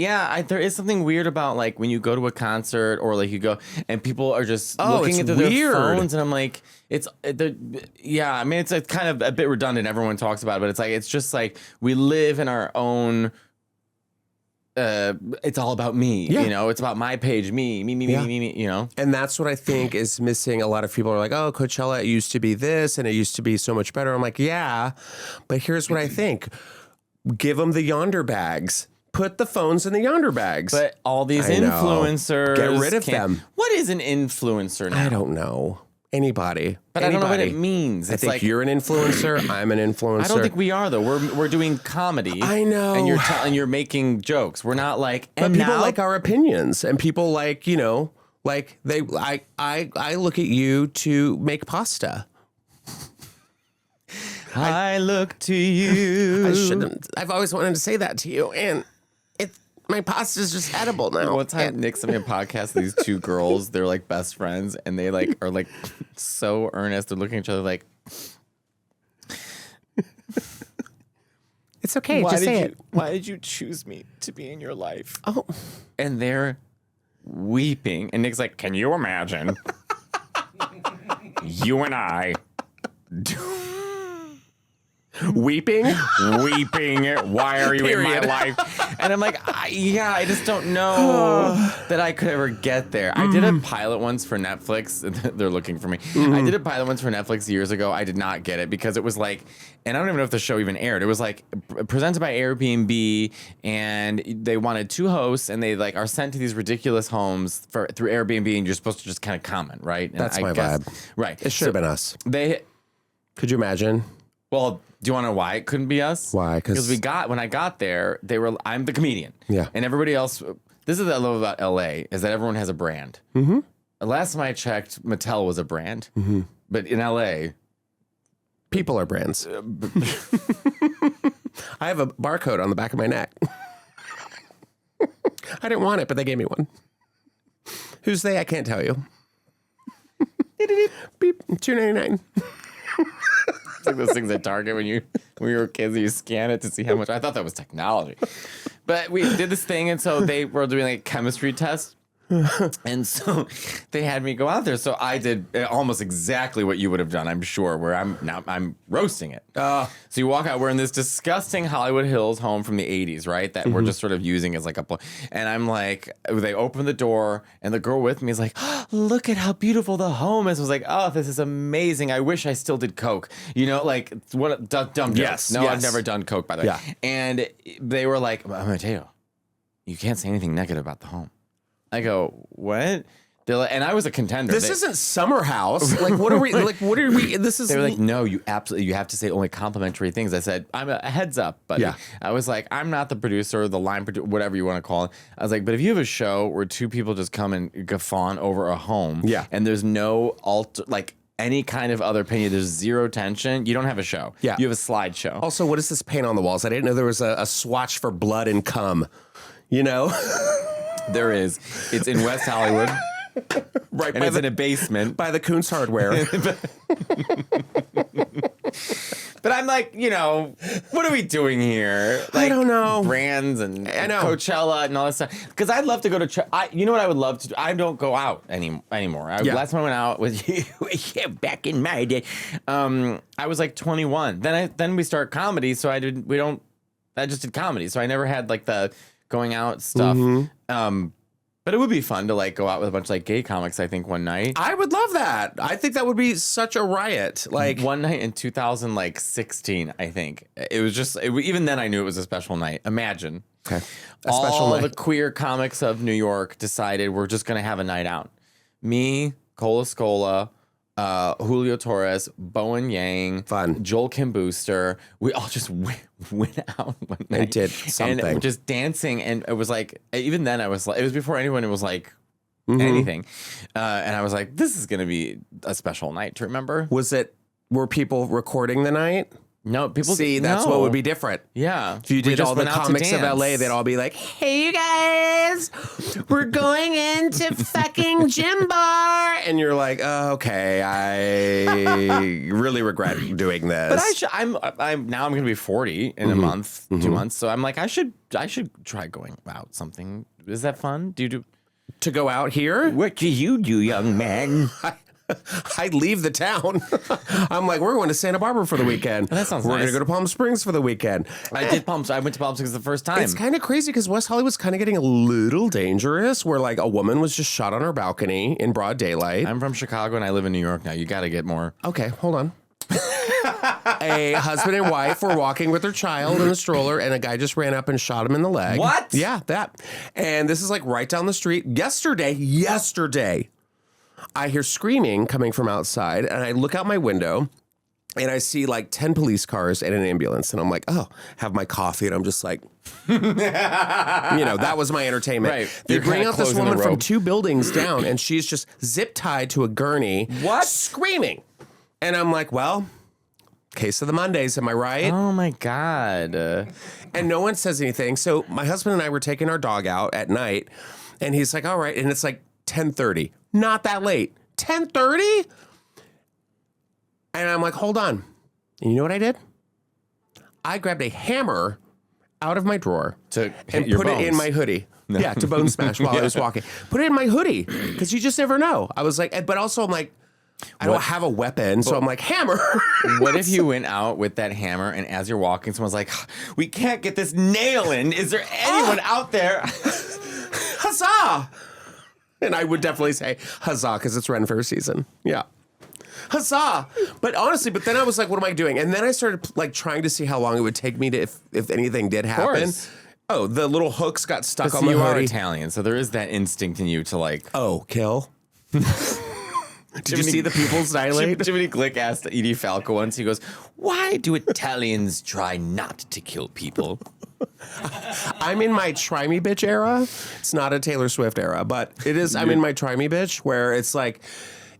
there is something weird about like when you go to a concert or like you go and people are just looking it's into weird. their phones, and I'm like, I mean, it's kind of a bit redundant. Everyone talks about it, but it's just like we live in our own. It's all about me, Yeah. you know. It's about my page, me, you know. And that's what I think is missing. A lot of people are like, oh, Coachella, it used to be this and it used to be so much better. I'm like, yeah, but here's what I think. Give them the Yonder bags. Put the phones in the Yonder bags. But all these I know. influencers, Get rid of them. What is an influencer now? I don't know. Anybody. But I don't know what Anybody. it means. I It's think like, you're an influencer. I'm an influencer. I don't think we are though. We're doing comedy. I know. And you're making jokes. We're not like. But And people now, like our opinions, and people like, you know, like I look at you to make pasta. I look to you. I shouldn't. I've always wanted to say that to you, and my pasta's just edible now. One time, Nick sent me a podcast. These two girls, they're like best friends, and they like are like so earnest. They're looking at each other like, It's okay. Just say it. Why did you choose me to be in your life? Oh, And they're weeping, and Nick's like, "Can you imagine you and I weeping. Why are you in my Period. life?" And I'm like, I just don't know that I could ever get there. I did a pilot once for Netflix. They're looking for me. I did a pilot once for Netflix years ago. I did not get it because it was like, and I don't even know if the show even aired. It was like presented by Airbnb, and they wanted 2 hosts, and they like are sent to these ridiculous homes through Airbnb, and you're supposed to just kind of comment, right? And That's I my guess- vibe. right? It should have been us. Could you imagine? Well, do you want to know why it couldn't be us? Why? Because when I got there, I'm the comedian. Yeah. And everybody else, this is what I love about LA, is that everyone has a brand. Mm-hmm. Last time I checked, Mattel was a brand. Mm-hmm. But in LA, People are brands. I have a barcode on the back of my neck. I didn't want it, but they gave me one. Who's they? I can't tell you. Beep. $2.99. it's like those things at Target when you were kids, you scan it to see how much. I thought that was technology. But we did this thing, and so they were doing like a chemistry test. And so they had me go out there. So I did almost exactly what you would have done, I'm sure, where I'm roasting it. So you walk out, we're in this disgusting Hollywood Hills home from the 80s, right? That we're just sort of using as like and I'm like, they open the door, and the girl with me is like, oh, look at how beautiful the home is. I was like, oh, this is amazing. I wish I still did Coke. You know, like, what dumb jokes. Yes, No, yes. I've never done Coke, by the way. Yeah. And they were like, Matteo, you can't say anything negative about the home. I go, what? They're like, and I was a contender. This isn't Summer House. Like, what are we? Like, what are we? This is. They were like, no, you have to say only complimentary things. I said, I'm a heads up, buddy. Yeah. I was like, I'm not the producer, the line producer, whatever you want to call it. I was like, but if you have a show where two people just come and guffaw over a home, and there's no any kind of other opinion, there's zero tension, you don't have a show. Yeah. You have a slideshow. Also, what is this paint on the walls? I didn't know there was a swatch for blood and cum. You know, there is. It's in West Hollywood. Right, and it's in a basement by the Kuntz Hardware. But I'm like, what are we doing here? Like, I don't know. Brands and Coachella and all that stuff. Because I'd love to go to. You know what I would love to do? I don't go out anymore. Last time I went out with you, back in my day, I was like 21. Then we start comedy, so I just did comedy, so I never had like the going out stuff. But it would be fun to like go out with a bunch of like gay comics, I think, one night. I would love that. I think that would be such a riot. Like one night in 2016, I think. It was just, even then I knew it was a special night. Imagine. Okay. All the queer comics of New York decided we're just going to have a night out. Me, Cola Scola, Julio Torres, Bowen Yang, fun, Joel Kim Booster. We all just went out one night. And did something. And just dancing. And it was like, even then I was like, it was before anyone was like anything. And I was like, this is going to be a special night to remember. Were people recording the night? No, people see. That's what would be different. Yeah, if you did all the comics of LA, they'd all be like, "Hey, you guys, we're going into fucking Gym Bar," and you're like, oh, "Okay, I really regret doing this." But I'm now. I'm going to be 40 in a month, 2 months. So I'm like, I should try going out. Something is that fun? Do you do to go out here? What do you do, young man? I leave the town. I'm like, we're going to Santa Barbara for the weekend. That sounds We're nice. going to go to Palm Springs for the weekend. I went to Palm Springs the first time. It's kind of crazy because West Hollywood's kind of getting a little dangerous where like a woman was just shot on her balcony in broad daylight. I'm from Chicago and I live in New York now. You got to get more. Okay, hold on. A husband and wife were walking with their child in a stroller and a guy just ran up and shot him in the leg. What? Yeah, that. And this is like right down the street. Yesterday. I hear screaming coming from outside, and I look out my window, and I see like 10 police cars and an ambulance, and I'm like, oh, have my coffee, and I'm just like, that was my entertainment. Right. They bring out this woman from 2 buildings down, and she's just zip tied to a gurney. What? Screaming. And I'm like, well, case of the Mondays, am I right? Oh my God. And no one says anything. So my husband and I were taking our dog out at night, and he's like, all right, and it's like 10:30. Not that late. 10:30? And I'm like, hold on. And you know what I did? I grabbed a hammer out of my drawer and put it in my hoodie. No. Yeah, to bone smash while I was walking. Put it in my hoodie because you just never know. I was like, but also I'm like, I don't have a weapon, so I'm like, hammer. What if you went out with that hammer and as you're walking, someone's like, we can't get this nail in. Is there anyone out there? Huzzah! And I would definitely say huzzah because it's Ren Fair season. Yeah. Huzzah! But honestly, then I was like, what am I doing? And then I started like trying to see how long it would take me to if anything did happen. Oh, the little hooks got stuck on my hoodie. You are Italian, so there is that instinct in you to like... Oh, kill? Did you see the pupils dilate? Jiminy Glick asked Edie Falco once, he goes, why do Italians try not to kill people? I'm in my try me bitch era. It's not a Taylor Swift era, but it is. I'm in my try me bitch where it's like,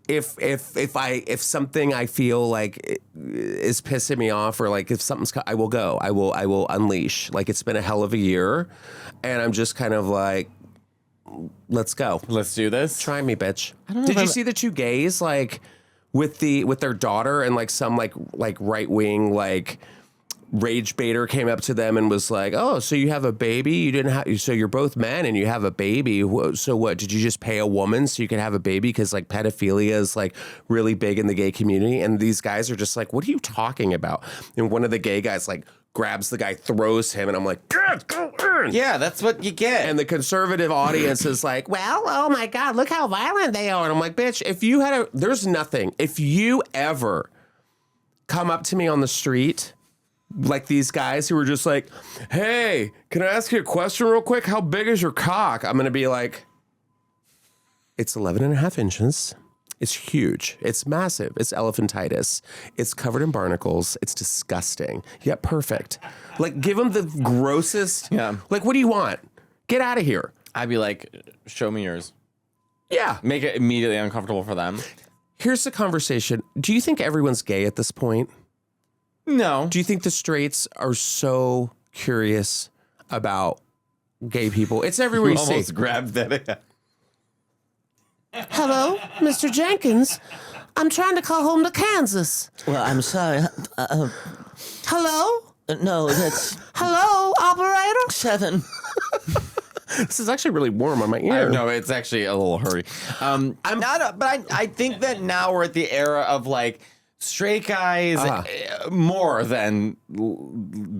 if something I feel like is pissing me off or like if something's, I will go. I will unleash. Like it's been a hell of a year, and I'm just kind of like, let's go. Let's do this. Try me, bitch. Did you see the 2 gays like with their daughter and like some like right wing like rage baiter came up to them and was like, oh, so you have a baby? You didn't have, so you're both men and you have a baby. So what, did you just pay a woman so you could have a baby? Because like pedophilia is like really big in the gay community. And these guys are just like, what are you talking about? And one of the gay guys like grabs the guy, throws him, and I'm like, go in. Yeah, that's what you get. And the conservative audience is like, well, oh my God, look how violent they are. And I'm like, bitch, if you had there's nothing. If you ever come up to me on the street like these guys who were just like, hey, can I ask you a question real quick? How big is your cock? I'm going to be like, It's 11 and a half inches. It's huge. It's massive. It's elephantitis. It's covered in barnacles. It's disgusting, yet perfect. Like, give them the grossest. Yeah. Like, what do you want? Get out of here. I'd be like, show me yours. Yeah. Make it immediately uncomfortable for them. Here's the conversation. Do you think everyone's gay at this point? No. Do you think the straights are so curious about gay people? It's everywhere you see. Almost grabbed that. Hello, Mr. Jenkins. I'm trying to call home to Kansas. Well, I'm sorry. Hello? No, that's Hello, operator? 7. This is actually really warm on my ear. No, it's actually a little hurry. I'm not, but I think that now we're at the era of like straight guys more than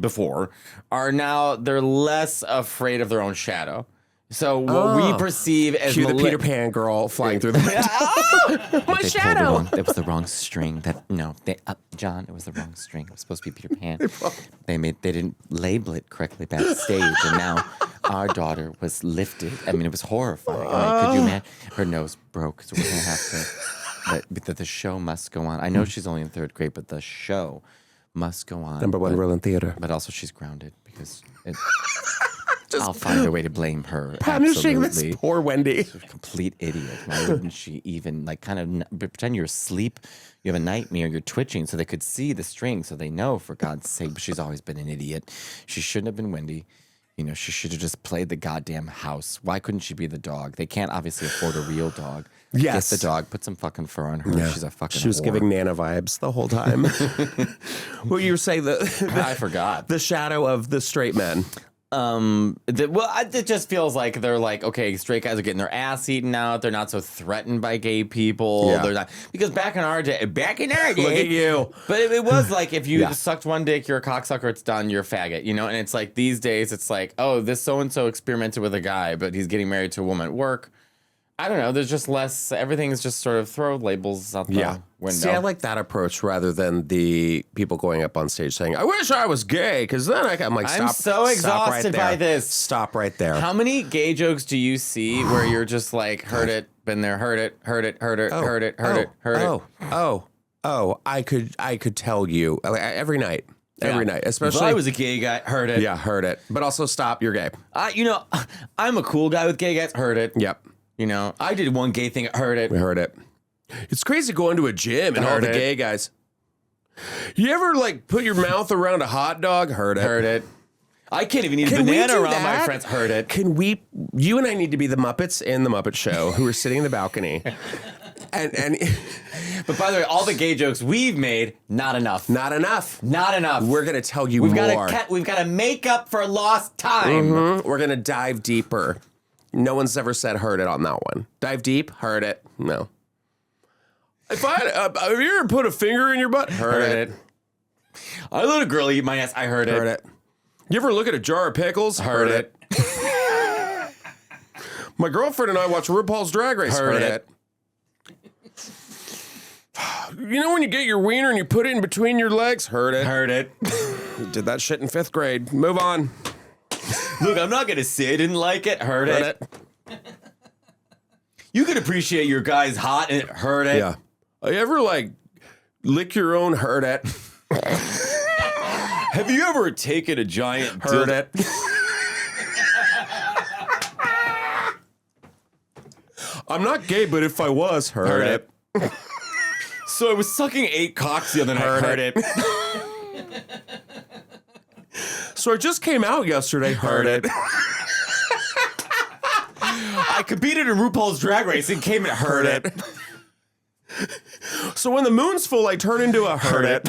before are now they're less afraid of their own shadow. So what we perceive as Cue the Peter Pan girl flying through the window. My shadow. It was the wrong string. John, it was the wrong string. It was supposed to be Peter Pan. They didn't label it correctly backstage, and now our daughter was lifted. I mean, it was horrifying. Could you imagine? Her nose broke, so we're gonna have to. But the show must go on. I know she's only in 3rd grade, but the show must go on. Number 1 rule in theater. But also, she's grounded because. I'll find a way to blame her. Punishing Absolutely. this poor Wendy. She's a complete idiot. Why wouldn't she even pretend you're asleep? You have a nightmare. You're twitching, so they could see the string, so they know. For God's sake, but she's always been an idiot. She shouldn't have been Wendy. You know, she should have just played the goddamn house. Why couldn't she be the dog? They can't obviously afford a real dog. Yes. Get the dog. Put some fucking fur on her. Yeah. She's a fucking. She was whore. giving Nana vibes the whole time. Well, you were saying I forgot. the shadow of the straight men. It just feels like they're like, okay, straight guys are getting their ass eaten out. They're not so threatened by gay people. Yeah. They're not, because back in our day, Look at you. But it was like if you sucked one dick, you're a cocksucker. It's done. You're a faggot. You know. And it's like these days, it's like, oh, this so and so experimented with a guy, but he's getting married to a woman at work. I don't know. There's just less. Everything's just sort of throw labels out the window. See, I like that approach rather than the people going up on stage saying, "I wish I was gay," because then I'm like, I'm stop. so exhausted by this. Stop right there. How many gay jokes do you see where you're just like, heard it, been there, heard it, heard it, heard it, heard it, heard it, heard it? I could tell you every night. Every night, especially if I was a gay guy, heard it. Yeah, heard it. But also, stop. You're gay. I'm a cool guy with gay guys. Heard it. Yep. You know, I did one gay thing. Heard it. We heard it. It's crazy going to a gym and all Heard the it. gay guys. You ever like put your mouth around a hot dog? Heard it. Heard it. I can't even eat a Can we banana do around that? my friends. Heard it. You and I need to be the Muppets in the Muppet Show who are sitting in the balcony. and But by the way, all the gay jokes we've made, not enough. not enough. Not enough. We're going to tell you We've more. We've got to make up for lost time. Mhm. We're going to dive deeper. No one's ever said heard it on that one. Dive deep, heard it. No. If I have you ever put a finger in your butt? Heard it. I let a girl eat my ass. I heard it. Heard it. You ever look at a jar of pickles? Heard it. My girlfriend and I watch RuPaul's Drag Race. Heard it. You know when you get your wiener and you put it in between your legs? Heard it. Heard it. Did that shit in 5th grade. Move on. Look, I'm not going to say I didn't like it. Heard it. You can appreciate your guy's hot and heard it. Yeah. You ever like lick your own? Heard it. Have you ever taken a giant Heard it. I'm not gay, but if I was, heard it. So I was sucking 8 cocks the other night. Heard it. So I just came out yesterday. Heard it. I competed in RuPaul's Drag Race and came and heard it. So when the moon's full, I turn into a heard it.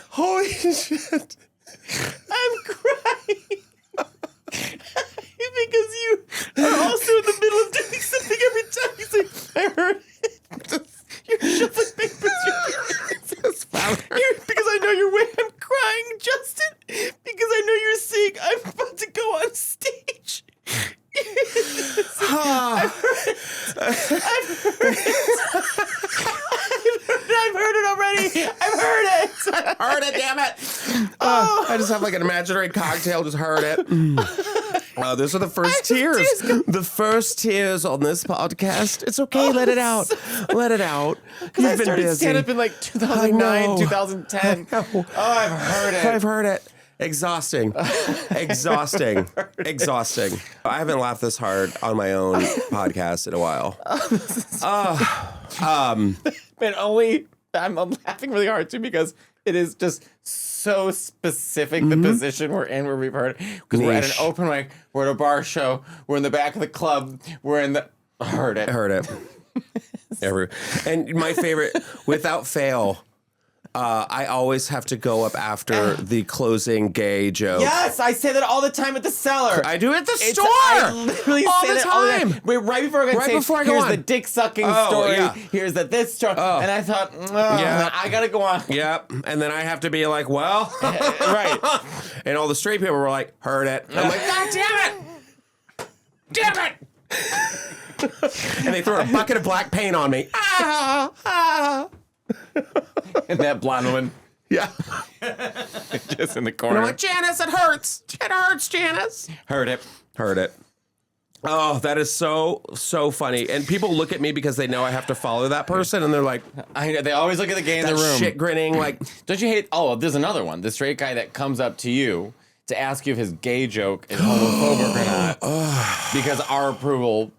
Holy shit. I'm crying. Because you are also in the middle of doing something every time you say, I heard it. You're just like big because I know your way I'm crying, Justin. Because I know you're seeing I've heard it already. I've heard it. Heard it, damn it. I just have like an imaginary cocktail, just heard it. Those are the first tears. The first tears on this podcast. It's okay, let it out. Let it out. You've I been started busy. stand-up in like 2009, 2010. Oh, I've heard it. I've heard it. Exhausting. Exhausting. Exhausting. I haven't laughed this hard on my own podcast in a while. I'm laughing really hard too because it is just so specific the position we're in where we've heard it. Because we're at an open mic, we're at a bar show, we're in the back of the club, we're in the heard it. Heard it. And my favorite, without fail, I always have to go up after the closing gay joke. Yes, I say that all the time at the cellar. I do it at the store. I literally all say the that time. all the time. Wait, right before I go on. here's the dick sucking story. Yeah. Here's this story. And I thought, I gotta go on. Yep. And then I have to be like, well, Right. And all the straight people were like, heard it. I'm like, God damn it! Damn it! And they throw a bucket of black paint on me. And that blonde woman Yeah. just in the And corner. I'm like, Janice, it hurts. It hurts, Janice. Heard it. Heard it. Oh, that is so funny. And people look at me because they know I have to follow that person, and they're like, I know, they always look at the gay in that the room. shit grinning, like, Don't you hate? Oh, there's another one. The straight guy that comes up to you to ask you if his gay joke is homophobic or not, because our approval.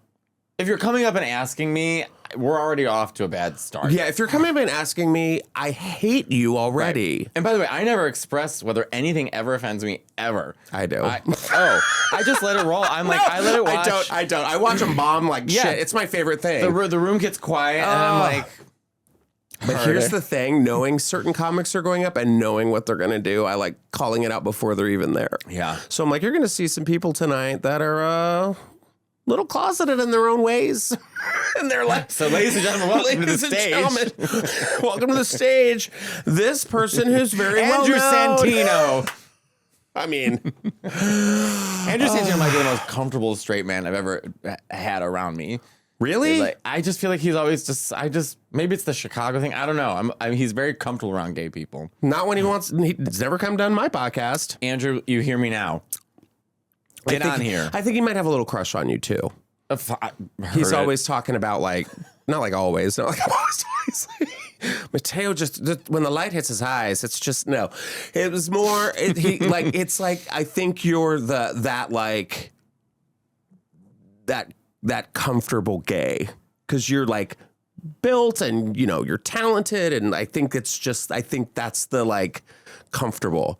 If you're coming up and asking me, we're already off to a bad start. yeah, if you're coming up and asking me, I hate you already. Right. And by the way, I never express whether anything ever offends me ever. I do. I just let it roll. I'm like, I let it watch. I don't. I watch them bomb like Yeah. shit. It's my favorite thing. The room gets quiet, and I'm like. But here's the thing, knowing certain comics are going up and knowing what they're going to do, I like calling it out before they're even there. Yeah. So I'm like, you're going to see some people tonight that are a little closeted in their own ways. And they're like, So, ladies and gentlemen, welcome to the stage. Welcome to the stage. This person who's very Andrew well known. Santino. I mean, Andrew Santino might be the most comfortable straight man I've ever had around me. really? Like, I just feel like he's always maybe it's the Chicago thing. I don't know. He's very comfortable around gay people. Not when he wants. He's never come done my podcast. Andrew, you hear me now. Get on here. I think he might have a little crush on you too. He's always talking about like, not like always, not like I'm always Matteo just when the light hits his eyes, it's just no. It was more it's like I think you're that comfortable gay because you're like built and you're talented and I think that's the like comfortable.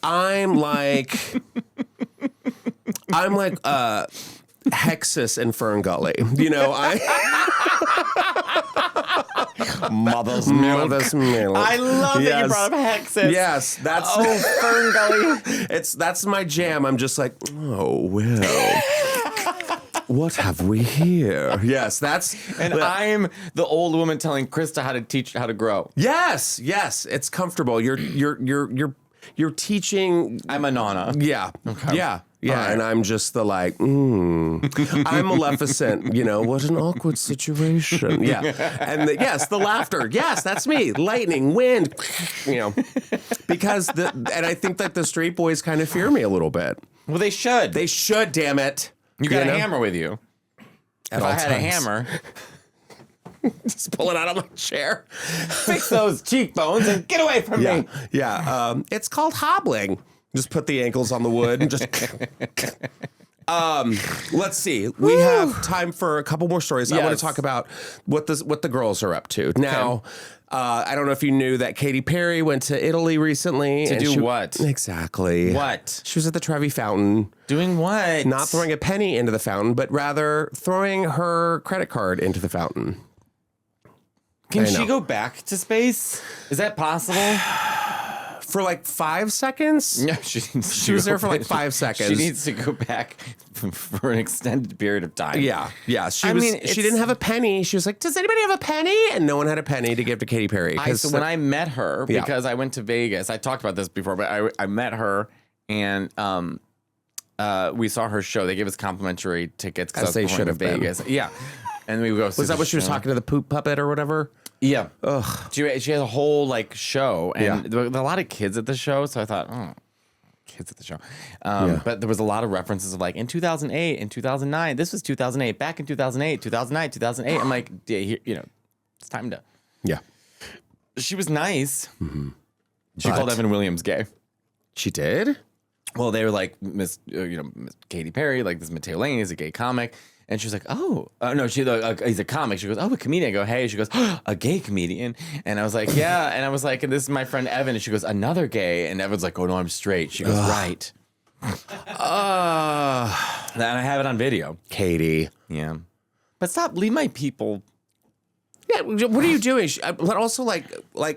I'm like Hexus and Fern Gully. Mother's milk. I love that you brought up Hexus. Yes, that's Fern Gully. that's my jam. I'm just like, oh well. What have we here? Yes, that's I'm the old woman telling Krista how to teach how to grow. Yes, it's comfortable. You're teaching. I'm a nana. Yeah. Okay. Yeah. Right. And I'm just I'm Maleficent, what an awkward situation. Yeah. And the laughter. Yes, that's me. Lightning, wind, because and I think that the straight boys kind of fear me a little bit. Well, they should. They should, damn it. You got a hammer with you. If I had a times. hammer, Just pull it out of my chair. fix those cheekbones and get away from me. Yeah. It's called hobbling. Just put the ankles on the wood and just. Let's see. We have time for a couple more stories. I want Yes. to talk about what the girls are up to now. I don't know if you knew that Katy Perry went to Italy recently. To and do what? Exactly. What? She was at the Trevi Fountain. Doing what? Not throwing a penny into the fountain, but rather throwing her credit card into the fountain. Can I she know. go back to space? Is that possible? For like 5 seconds? No, she was there for like 5 seconds. She needs to go back for an extended period of time. Yeah. She it's- didn't have a penny. She was like, does anybody have a penny? And no one had a penny to give to Katy Perry. So when I met her, Yeah. because I went to Vegas, I talked about this before, but I met her and we saw her show. They gave us complimentary tickets because I As they was should going to have been. Vegas. Yeah. And we would go. Was that what she was talking to the poop puppet or whatever? Yeah. Ugh. She had a whole like show, and there were a lot of kids at the show. So I thought, oh, kids at the show. But there was a lot of references of like in 2008, in 2009. This was 2008. Back in 2008, 2009, 2008. I'm like, yeah, it's time to. Yeah. She was nice. She But- called Evan Williams gay. She did? Well, they were like, Miss Katy Perry, like this Matteo Lane is a gay comic. And she was like, oh, no, he's a comic. She goes, oh, a comedian. I go, hey. She goes, a gay comedian. And I was like, yeah. And I was like, and this is my friend Evan. And she goes, another gay. And Evan's like, oh, no, I'm straight. She goes, right. And I have it on video. Katie. Yeah. But stop, leave my people. Yeah, what are you doing? But also, like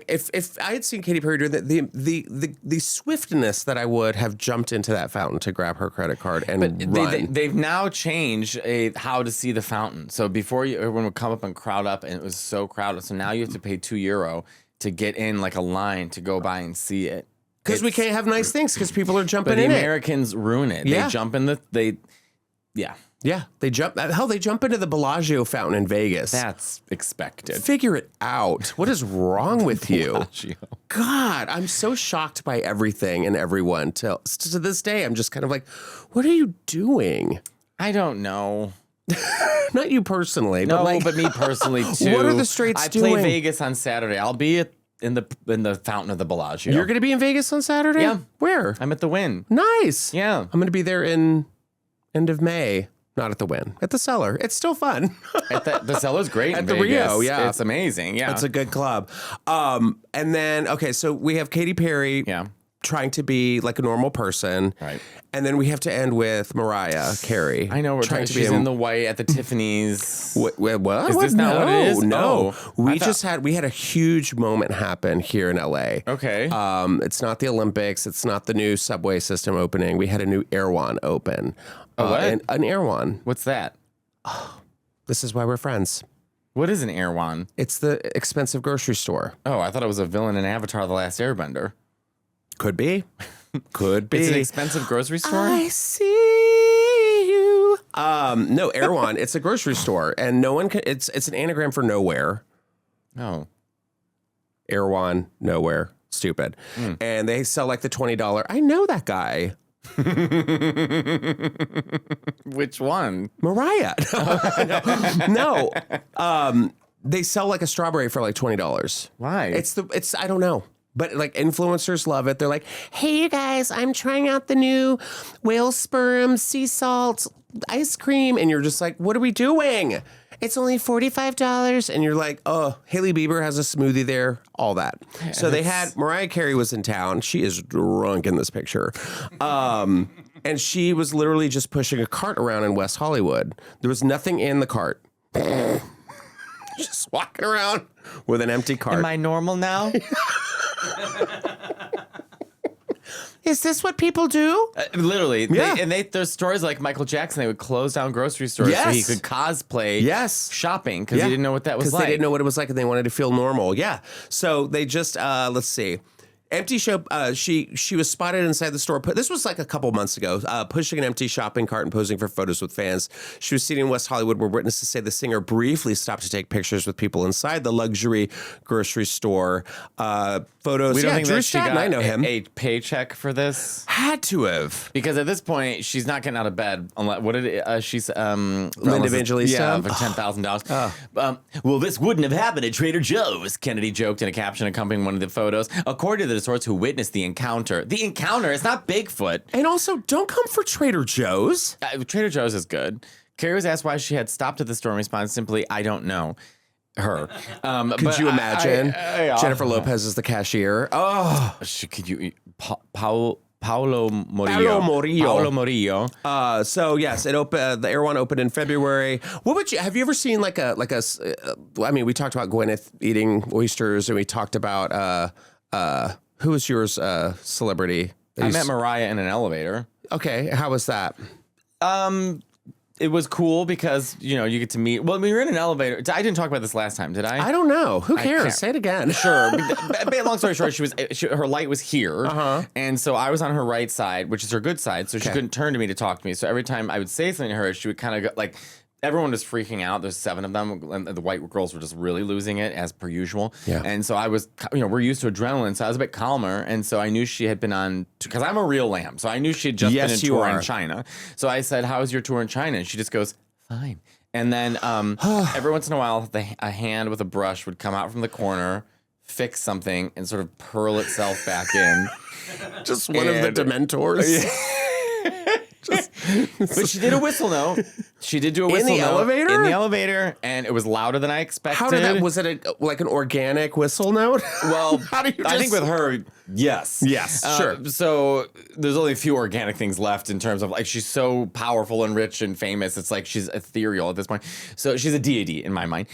if I had seen Katy Perry doing that, the swiftness that I would have jumped into that fountain to grab her credit card and run. They've now changed how to see the fountain. So before everyone would come up and crowd up, and it was so crowded. So now you have to pay €2 to get in like a line to go by and see it. Because we can't have nice things because people are jumping But the in Americans ruin it. Yeah. They jump in Yeah, they jump into the Bellagio fountain in Vegas. That's expected. Figure it out. What is wrong with you? Bellagio. God, I'm so shocked by everything and everyone. To this day, I'm just kind of like, what are you doing? I don't know. Not you personally, No, but like, but me personally too. What are the straights doing? I play doing? Vegas on Saturday. I'll be in the fountain of the Bellagio. You're going to be in Vegas on Saturday? Yeah. Where? I'm at the Wynn. Nice. Yeah. I'm going to be there in end of May. Not at the Wynn, at the Cellar. It's still fun. The Cellar's great At in the Vegas. Rio, yeah. It's amazing. Yeah. It's a good club. And then, okay, so we have Katy Perry trying to be like a normal person. Right. And then we have to end with Mariah Carey. I know. She's in the white at the Tiffany's. What? Is this not what it is? No. Oh, We had a huge moment happen here in LA. Okay. It's not the Olympics. It's not the new subway system opening. We had a new Erewhon open. What? An Erewhon. What's that? This is why we're friends. What is an Erewhon? It's the expensive grocery store. Oh, I thought it was a villain in Avatar: The Last Airbender. Could be. Could be. It's an expensive grocery store? I see you. No, Erewhon. It's a grocery store, and no one can. It's an anagram for nowhere. Oh. Erewhon, nowhere. Stupid. And they sell like the $20. I know that guy. Which one? Mariah. No. They sell like a strawberry for like $20. Why? It's I don't know. But like influencers love it. They're like, hey, you guys, I'm trying out the new whale sperm, sea salt, ice cream. And you're just like, what are we doing? It's only $45. And you're like, oh, Hailey Bieber has a smoothie there, all that. So they had, Mariah Carey was in town. She is drunk in this picture. And she was literally just pushing a cart around in West Hollywood. There was nothing in the cart. Just walking around with an empty cart. Am I normal now? Is this what people do? Literally. Yeah. There's stories like Michael Jackson, they would close down grocery stores so he could cosplay shopping because he didn't know what that was like. Because they didn't know what it was like and they wanted to feel normal. Yeah. So they just, let's see. Empty show. She was spotted inside the store. This was like a couple months ago, pushing an empty shopping cart and posing for photos with fans. She was seen in West Hollywood, where witnesses say the singer briefly stopped to take pictures with people inside the luxury grocery store. Photos. We don't think Drew that she Statton, got I know him. a paycheck for this. Had to have. Because at this point, she's not getting out of bed. Unless, what did it, she's Linda Evangelista? Yeah, for $10,000. Well, this wouldn't have happened at Trader Joe's, Kennedy joked in a caption accompanying one of the photos. According to the source who witnessed the encounter. The encounter, it's not Bigfoot. And also, don't come for Trader Joe's. Trader Joe's is good. Carrie was asked why she had stopped at the store and responded simply, I don't know. Her. Could you imagine? Jennifer Lopez is the cashier. Oh. Could you... Paolo Murillo. Paolo Murillo. So yes, it opened. The Erewhon opened in February. What would you have you ever seen like a? I mean, we talked about Gwyneth eating oysters, and we talked about who was yours celebrity? I met Mariah in an elevator. Okay, how was that? It was cool because, you know, you get to meet... Well, we were in an elevator. I didn't talk about this last time, did I? I don't know. Who cares? Say it again. Sure. Long story short, her light was here. And so I was on her right side, which is her good side. So she couldn't turn to me to talk to me. So every time I would say something to her, she would kind of go like... everyone was freaking out. There's 7 of them, and the white girls were just really losing it as per usual. Yeah. And so I was, we're used to adrenaline, so I was a bit calmer. And so I knew she had been on, because I'm a real lamb, so I knew she had just been on tour in China. So I said, "How was your tour in China?" And she just goes, "Fine." And then every once in a while, a hand with a brush would come out from the corner, fix something, and sort of pearl itself back in. Just one of the Dementors. But she did a whistle note. She did do a whistle in the note elevator? in the elevator, and it was louder than I expected. How did that? Was it like an organic whistle note? Well, How do you I think with her, yes, sure. So there's only a few organic things left in terms of like she's so powerful and rich and famous. It's like she's ethereal at this point. So she's a deity in my mind.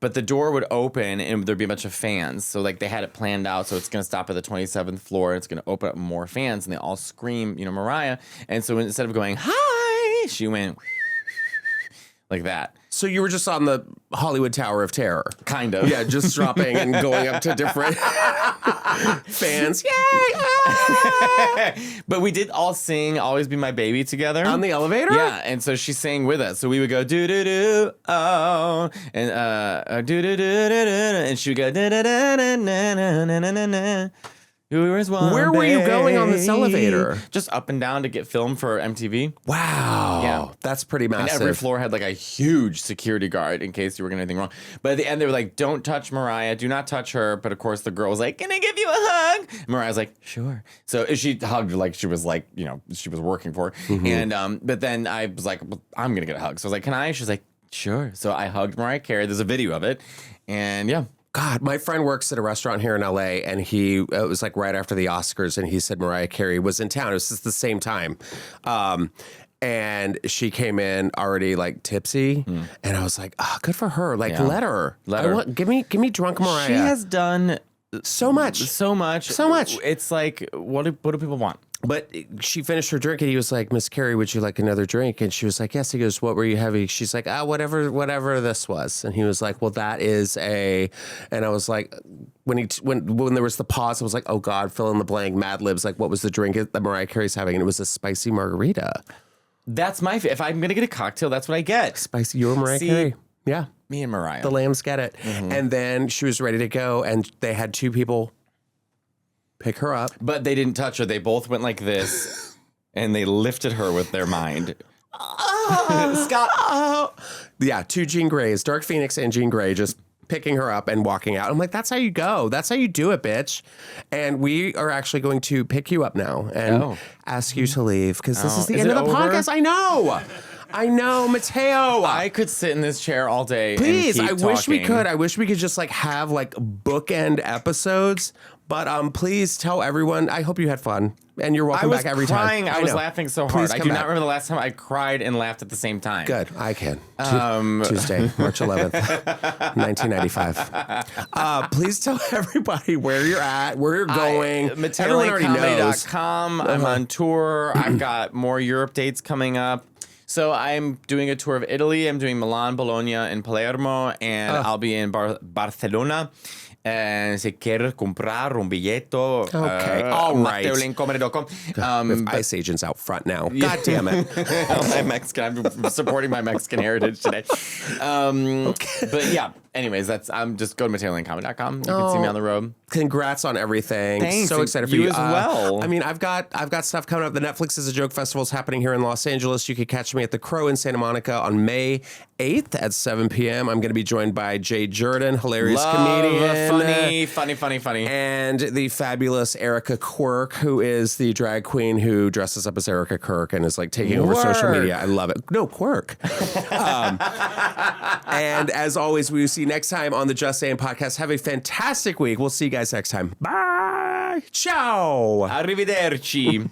But the door would open and there'd be a bunch of fans. So like they had it planned out. So it's going to stop at the 27th floor. And it's going to open up more fans, and they all scream, Mariah. And so instead of going hi, she went like that. So you were just on the Hollywood Tower of Terror. Kind of. Yeah, just dropping and going up to different fans. Yay! But we did all sing "Always Be My Baby" together. On the elevator? Yeah, and so she sang with us. So we would go do-do-do, oh, and do-do-do-do-do, and she would go da-da-da-da-da-da-da-da-da. Where were you going on this elevator? Just up and down to get filmed for MTV. Wow. Yeah. That's pretty massive. And every floor had like a huge security guard in case you were going to do anything wrong. But at the end, they were like, "Don't touch Mariah. Do not touch her." But of course, the girl was like, "Can I give you a hug?" And Mariah's like, "Sure." So she hugged like she was like, she was working for her. Mm-hmm. And but then I was like, well, "I'm going to get a hug." So I was like, "Can I?" She's like, "Sure." So I hugged Mariah Carey. There's a video of it. And yeah. God, my friend works at a restaurant here in LA, and it was like right after the Oscars, and he said Mariah Carey was in town. It was just the same time. And she came in already like tipsy, and I was like, "Oh, good for her! Like, let her. Give me drunk Mariah." She has done so much. It's like, what do people want? But she finished her drink, and he was like, "Miss Carey, would you like another drink?" And she was like, "Yes." He goes, "What were you having?" She's like, whatever this was." And he was like, "Well, that is a," and I was like, when there was the pause, I was like, "Oh God, fill in the blank, Mad Libs." Like, what was the drink that Mariah Carey's having? And it was a spicy margarita. That's my if I'm gonna get a cocktail, that's what I get. Spicy. You're Mariah Carey. Yeah. Me and Mariah. The lambs get it. And then she was ready to go, and they had 2 people pick her up. But they didn't touch her. They both went like this, and they lifted her with their mind. Scott. Yeah, 2 Jean Greys, Dark Phoenix and Jean Grey, just picking her up and walking out. I'm like, that's how you go. That's how you do it, bitch. And we are actually going to pick you up now and ask you to leave, because this is the end of the podcast. I know, Matteo. I could sit in this chair all day. Please, and keep wish we talking. could. I wish we could just like have like bookend episodes. But please tell everyone. I hope you had fun, and you're welcome back every time. time. I was laughing so hard. Please I come do back. not remember the last time I cried and laughed at the same time. Good, I can. Tuesday, March 11th, 1995. Please tell everybody where you're at, where you're going. Everyone already knows. MatteoLaneComedy.com. I'm on tour. I've got more Europe dates coming up. So I'm doing a tour of Italy. I'm doing Milan, Bologna, and Palermo, and I'll be in Barcelona. And si quieres comprar un billetto, okay, all right. MatteoLaneComedy.com. With ICE agents out front now. God damn it. My Mexican. I'm supporting my Mexican heritage today. But yeah. Anyways, just go to MatteoLaneComedy.com. You can see me on the road. Congrats on everything. Thanks. So excited for You you as well. I mean, I've got stuff coming up. The Netflix is a Joke Festival is happening here in Los Angeles. You can catch me at the Crow in Santa Monica on May 8th at 7 p.m. I'm going to be joined by Jay Jordan, hilarious comedian. Funny. And the fabulous Erica Quirk, who is the drag queen who dresses up as Erica Kirk and is like taking over social media. I love it. No, Quirk. And as always, we will see you next time on the Just Saying podcast. Have a fantastic week. We'll see you guys next time. Bye. Ciao. Arrivederci.